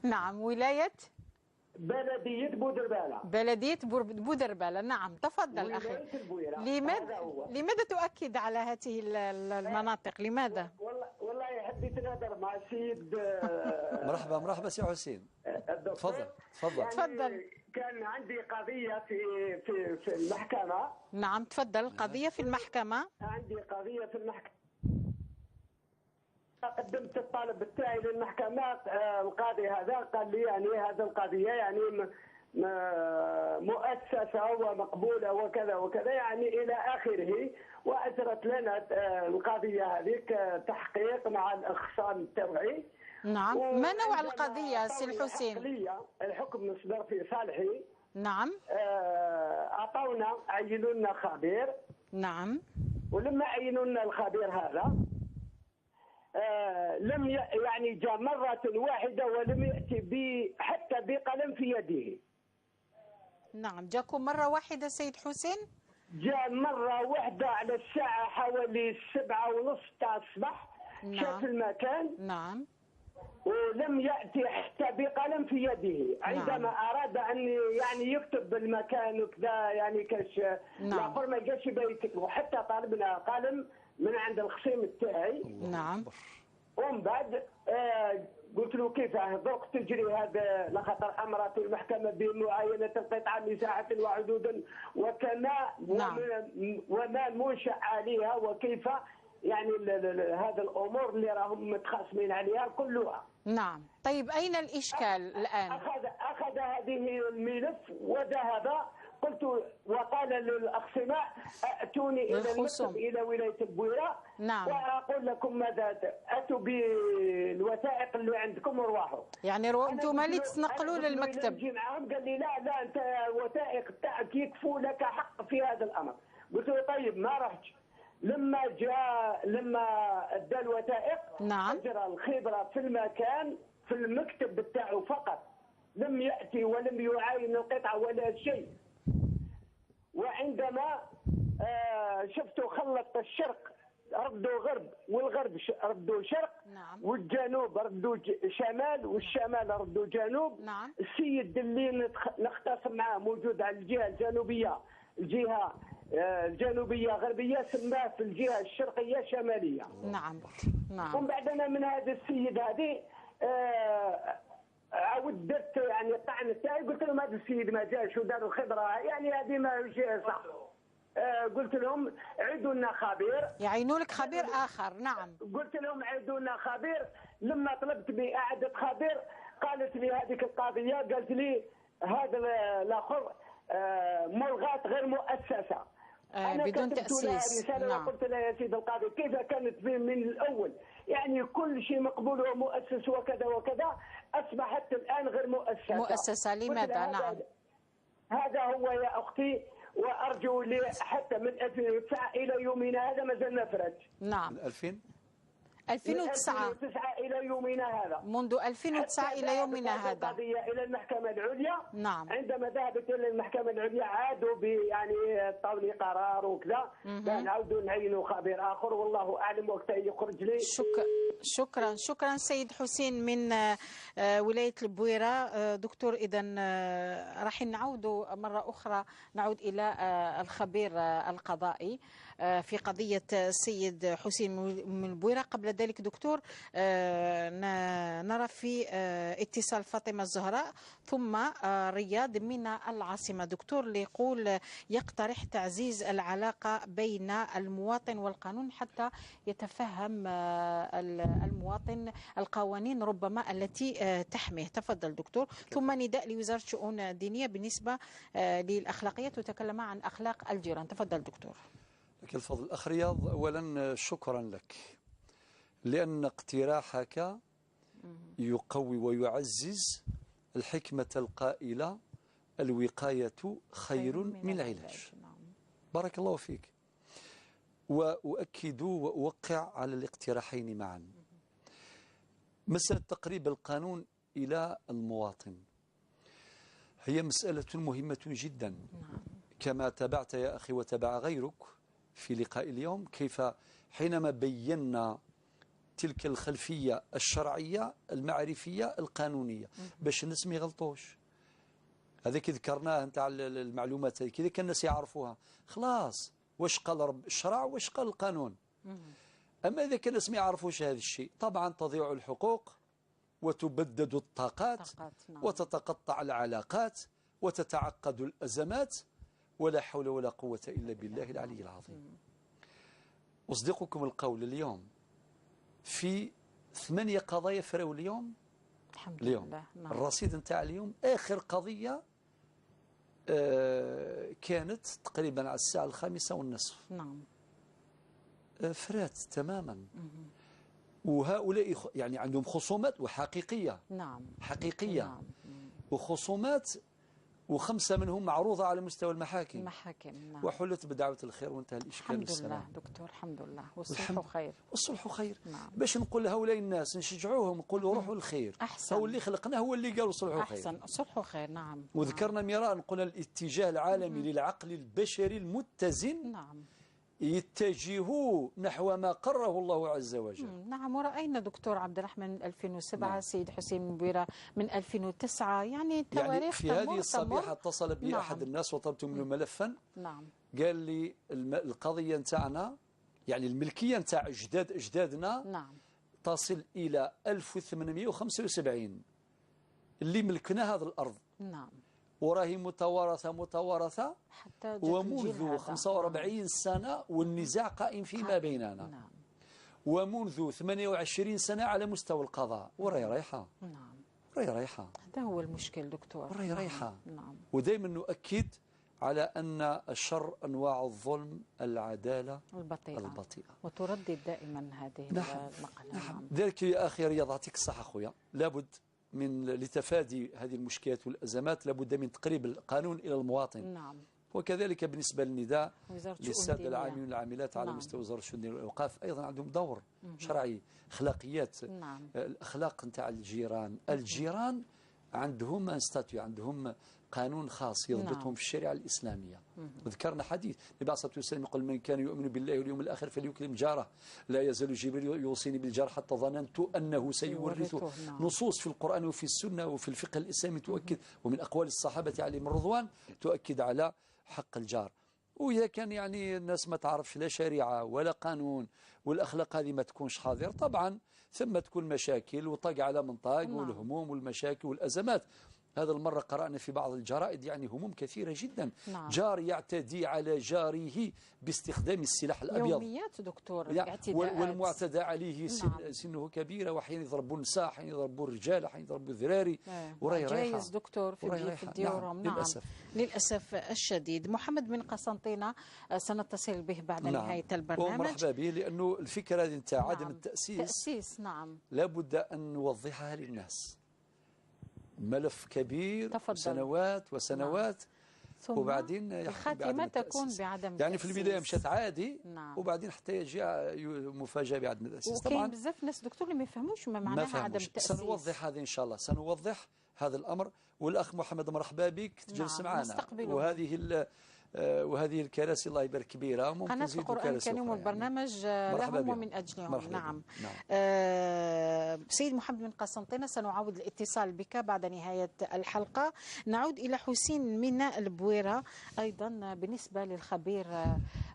نعم ولاية بلدية بودربالة. بلدية بودربالة. نعم تفضل أخي. لماذا تؤكد على هذه المناطق؟ لماذا؟ والله حبيت نهضر مع السيد مرحبا سي حسين. تفضل. يعني كان عندي قضية في المحكمة. نعم تفضل. قضية في المحكمة. عندي قضية في المحكمة. قدمت الطلب بتاعي للمحكمة. القاضي هذا قال لي يعني هذه القضية يعني مؤسسة ومقبولة وكذا وكذا يعني إلى آخره. وأجرت لنا القضية هذيك تحقيق مع الأخصام التبعي. نعم. ما نوع القضية سي الحسين؟ الحكم مصدر في صالحي. نعم. أعطونا عينوا لنا خبير. نعم. ولما عينوا لنا الخبير هذا لم يعني جاء مرة واحدة ولم يأتي حتى بقلم في يده. نعم. جاكم مرة واحدة سيد حسين؟ جاء مرة واحدة على الساعة حوالي 7:30 تاع الصباح. نعم. شاف المكان. نعم. ولم يأتي حتى بقلم في يده. عندما نعم. أراد أن يعني يكتب بالمكان وكذا يعني كاش الآخر ما جاش يكتب. وحتى طالبنا قلم من عند الخصيم تاعي. نعم. ومن بعد قلت له كيف درك تجري هذا لخطر امرت المحكمه بمعاينه القطعه مساحه وعدودا وكما. نعم. وما المنشا عليها وكيف يعني هذا الامور اللي راهم متخاصمين عليها كلها. نعم. طيب اين الاشكال الان؟ اخذ هذه الملف وذهب. قلت وقال للاقسماء اتوني الى المكتب الى ولايه البويره. نعم. واقول لكم ماذا اتوا بالوثائق اللي عندكم وروحوا. يعني انتم ما اللي تنقلوا للمكتب؟ نجي معاهم. قال لي لا انت الوثائق تاعك يكفوا لك حق في هذا الامر. قلت له طيب ما رحتش. لما ادى الوثائق نعم اجرى الخبره في المكان في المكتب بتاعه فقط، لم ياتي ولم يعاين القطعه ولا شيء. وعندما شفته خلط الشرق ردوا غرب والغرب ردوا شرق. نعم. والجنوب ردوا شمال والشمال ردوا جنوب. نعم. السيد اللي نختصم معاه موجود على الجهه الجنوبيه، الجهه الجنوبيه غربيه، سماه في الجهه الشرقيه شماليه. نعم نعم. ومن بعد انا من هذا السيد هذه عاود درت يعني الطعن تاعي. قلت لهم هذا السيد ما جاش وداروا خبره يعني هذه ما شيء صح. قلت لهم عيدوا لنا خبير، يعينوا لك خبير اخر. نعم. قلت لهم عيدوا لنا خبير. لما طلبت باعاده خبير قالت لي هذيك القضيه، قالت لي هذا الاخر ملغاة غير مؤسسه. أنا بدون تأسيس. رسالة نعم. وقلت لها يا سيد القاضي كيف كانت من الأول يعني كل شيء مقبول ومؤسس وكذا وكذا، أصبحت الآن غير مؤسسة. لماذا؟ نعم. هذا هو يا أختي. وأرجو لي حتى من 2009 إلى يومنا هذا مازال ما فرت. نعم. 2009 إلى يومنا هذا. منذ 2009 إلى يومنا هذا. القضية إلى المحكمة العليا. نعم. عندما ذهبت إلى المحكمة العليا عادوا يعني طاولي قرار وكذا، نعاودوا نعينوا خبير آخر والله أعلم وقتها يخرج لي. شكرا سيد حسين من ولاية البويرة. دكتور إذا راح نعود مرة أخرى، نعود إلى الخبير القضائي في قضية السيد حسين من البويرة. قبل ذلك دكتور نرى في اتصال فاطمة الزهراء ثم رياض من العاصمة. دكتور اللي يقول يقترح تعزيز العلاقة بين المواطن والقانون حتى يتفهم المواطن القوانين ربما التي تحميه. تفضل دكتور. ثم نداء لوزارة الشؤون الدينية بالنسبة للأخلاقيات وتكلم عن أخلاق الجيران. تفضل دكتور. لك الفضل. الأخ رياض، أولا شكرا لك لأن اقتراحك يقوي ويعزز الحكمة القائلة الوقاية خير من العلاج. بارك الله فيك. وأؤكد وأوقع على الاقتراحين معا. مسألة تقريب القانون إلى المواطن هي مسألة مهمة جدا، كما تابعت يا أخي وتابع غيرك في لقاء اليوم كيف حينما بينا تلك الخلفية الشرعية المعرفية القانونية باش الناس ما يغلطوش. هذا كي ذكرناه نتاع المعلومات هذه كذا كان الناس يعرفوها خلاص واش قال رب الشرع واش قال القانون. أما إذا كان الناس ما يعرفوش هذا الشيء طبعا تضيع الحقوق وتبدد الطاقات وتتقطع العلاقات وتتعقد الأزمات ولا حول ولا قوة إلا بالله العلي العظيم. أصدقكم القول اليوم في 8 قضايا فراو اليوم. الحمد لله. نعم. الرصيد نتاع اليوم آخر قضية كانت تقريبا على الساعة 5:30. نعم. فرات تماما. وهؤلاء يعني عندهم خصومات وحقيقية. نعم. حقيقية. نعم. وخصومات و5 منهم معروضة على مستوى المحاكم. نعم. وحلت بدعوة الخير وانتهى الإشكال. الحمد لله دكتور. الحمد لله. والصلح خير. والصلح خير. نعم. باش نقول لهؤلاء الناس نشجعوهم نقولوا روحوا الخير. أحسن. هو اللي خلقنا هو اللي قال صلحوا خير. أحسن. صلحوا خير. نعم. وذكرنا مرارا قلنا الاتجاه العالمي للعقل البشري المتزن. نعم. يتجهوا نحو ما قرره الله عز وجل. نعم. ورأينا دكتور عبد الرحمن من 2007. نعم. سيد حسين من بويرة من 2009. يعني تواريخ في هذه الصبيحة اتصل بي نعم. أحد الناس وطلبت منه ملفا. نعم. قال لي القضية نتاعنا يعني الملكية نتاع أجدادنا نعم. تصل إلى 1875 اللي ملكنا هذا الأرض. نعم. وراهي متوارثة حتى ومنذ 45 سنة والنزاع قائم فيما بيننا. نعم. ومنذ 28 سنة على مستوى القضاء وراي رايحة. نعم. راي رايحة. هذا هو المشكل دكتور. راي رايحة. نعم. ودائما نؤكد على أن الشر أنواع الظلم العدالة البطيئة وتردد دائما هذه المقالة. نعم. ذلك يا أخي رياض يعطيك الصحة أخويا، لابد من لتفادي هذه المشكلات والأزمات لابد من تقريب القانون إلى المواطن. نعم. وكذلك بالنسبة للنداء للسادة العاملين والعاملات على مستوى وزارة الشؤون الدينية والأوقاف أيضا عندهم دور شرعي، أخلاقيات. نعم. الأخلاق نتاع الجيران عندهم ستاتيو، عندهم قانون خاص يضبطهم في الشريعة الإسلامية. وذكرنا حديث النبي عليه الصلاة والسلام يقول من كان يؤمن بالله واليوم الآخر فليكرم جاره، لا يزال جبريل يوصيني بالجار حتى ظننت أنه سيورثه. نصوص في القرآن وفي السنة وفي الفقه الإسلامي تؤكد، ومن أقوال الصحابة عليهم الرضوان تؤكد على حق الجار. وإذا كان يعني الناس ما تعرفش لا شريعة ولا قانون والأخلاق هذه ما تكونش حاضرة، طبعا ثم تكون مشاكل وطاق على منطاق والهموم والمشاكل والأزمات. هذا المرة قرأنا في بعض الجرائد يعني هموم كثيرة جدا. نعم. جار يعتدي على جاره باستخدام السلاح الأبيض. يوميات دكتور الاعتداءات. والمعتدى عليه سنه كبيرة، وأحيانا يضربوا النساء، أحيانا يضربوا الرجال، أحيانا يضربوا الذراري. جايز دكتور في ديورهم. نعم. للأسف الشديد. محمد من قسنطينة سنتصل به بعد نهاية البرنامج. مرحبا به، لأنه الفكرة هذه نتاع عدم التأسيس لابد أن نوضحها للناس. ملف كبير، سنوات وسنوات. وبعدين الخاتمة تكون بعدم يعني في البداية مشات عادي. وبعدين حتى يجي مفاجأة بعدم التأسيس. طبعا بزاف ناس دكتور اللي ما يفهموش ما معناها عدم التأسيس. سنوضح هذا إن شاء الله، سنوضح هذا الأمر. والأخ محمد مرحبا بك تجلس معنا. وهذه الكراسي الله يبارك كبيرة. قناة القرآن الكريم والبرنامج لهم ومن أجلهم. نعم. سيد محمد من قسنطينة سنعاود الاتصال بك بعد نهاية الحلقة. نعود إلى حسين من البويرة أيضا بالنسبة للخبير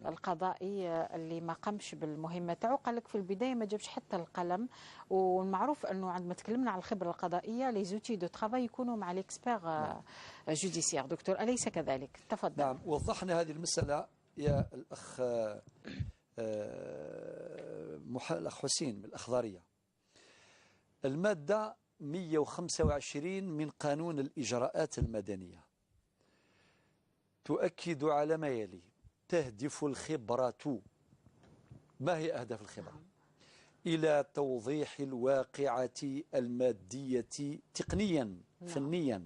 القضائي اللي ما قامش بالمهمة تاعو. قال لك في البداية ما جابش حتى القلم، والمعروف أنه عندما تكلمنا على الخبرة القضائية لي زوتي دو ترافاي يكونوا مع الإكسبير جوديسيير. دكتور أليس كذلك؟ تفضل. نعم، وضحنا هذه المسألة يا الأخ حسين من الأخضرية. المادة 125 من قانون الإجراءات المدنية تؤكد على ما يلي: تهدف الخبرة. ما هي أهداف الخبرة؟ إلى توضيح الواقعة المادية تقنيا فنيا.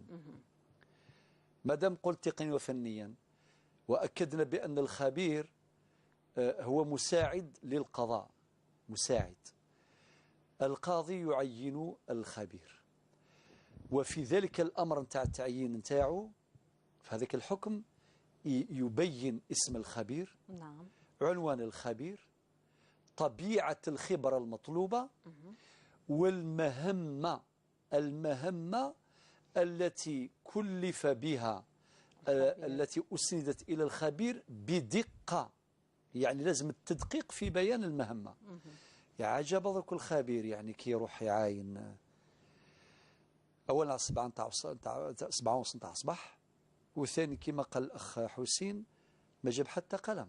ما دام قلت تقنيا وفنيا، وأكدنا بأن الخبير هو مساعد للقضاء، مساعد. القاضي يعين الخبير، وفي ذلك الأمر نتاع التعيين نتاعو في هذاك الحكم يبين اسم الخبير، نعم، عنوان الخبير، طبيعة الخبرة المطلوبة، والمهمة التي كلف بها التي أسندت إلى الخبير بدقة. يعني لازم التدقيق في بيان المهمة. يا عجب ذاك الخبير يعني كي يروح يعاين أولا 7 نتاع الصباح، وثاني كما قال الأخ حسين ما جاب حتى قلم.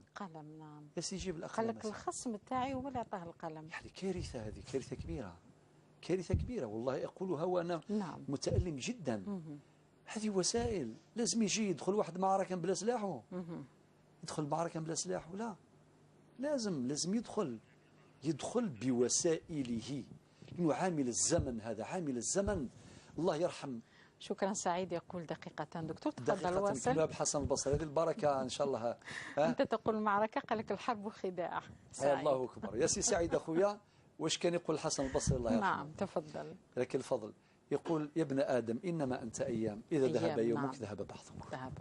نعم. بس يجيب الأقلام. قال لك الخصم تاعي هو اللي عطاه القلم. يعني كارثة، هذه كارثة كبيرة، كارثة كبيرة والله أقولها وأنا متألم جدا. هذه وسائل. لازم يجي يدخل واحد معركة بلا سلاحه، يدخل معركة بلا سلاحه، لا، لازم يدخل بوسائله. إنه عامل الزمن، هذا عامل الزمن. الله يرحم. شكرا سعيد. يقول دقيقة دكتور تفضل واصل. دقيقة حسن البصري، هذه البركة إن شاء الله. أنت تقول المعركة، قال لك الحرب خداع. الله أكبر يا سي سعيد أخويا. واش كان يقول حسن البصري الله يرحمه؟ نعم تفضل. لك الفضل. يقول: يا ابن آدم إنما أنت أيام، إذا ذهب يومك ذهب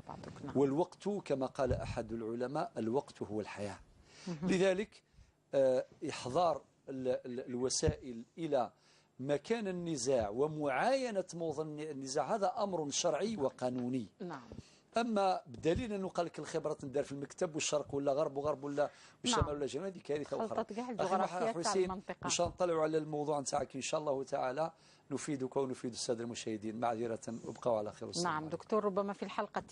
بعضك. نعم. والوقت كما قال أحد العلماء: الوقت هو الحياة. لذلك إحضار الوسائل إلى مكان النزاع ومعاينة موضوع النزاع هذا أمر شرعي وقانوني. نعم. أما بدليل أنه قال لك الخبرة تندار في المكتب والشرق ولا غرب وغرب ولا الشمال ولا جنوب، هذه كارثة أخرى. خلطت كاع الجغرافيات تاع المنطقة. إن شاء الله نطلعوا على الموضوع نتاعك إن شاء الله تعالى نفيدك ونفيد السادة المشاهدين. معذرة، ابقوا على خير. نعم دكتور، ربما في الحلقة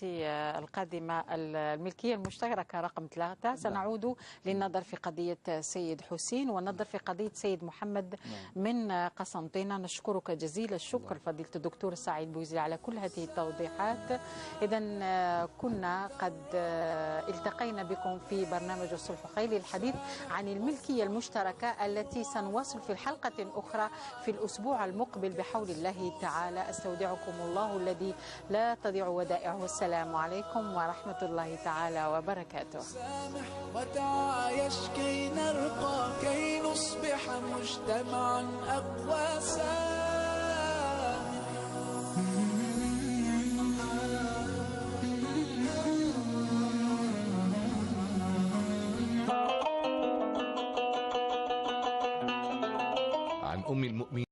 القادمة الملكية المشتركة رقم 3 سنعود للنظر في قضية سيد حسين والنظر في قضية سيد محمد من قسنطينة. نشكرك جزيل الشكر فضيلة الدكتور سعيد بوزي على كل هذه التوضيحات. إذا كنا قد التقينا بكم في برنامج الصلح خير للحديث عن الملكية المشتركة التي سنواصل في حلقة أخرى في الأسبوع المقبل بحول الله تعالى. أستودعكم الله الذي لا تضيع ودائعه. والسلام عليكم ورحمة الله تعالى وبركاته. سامح وتعايش كي نرقى، كي نصبح مجتمعا أقوى. عن أم المؤمنين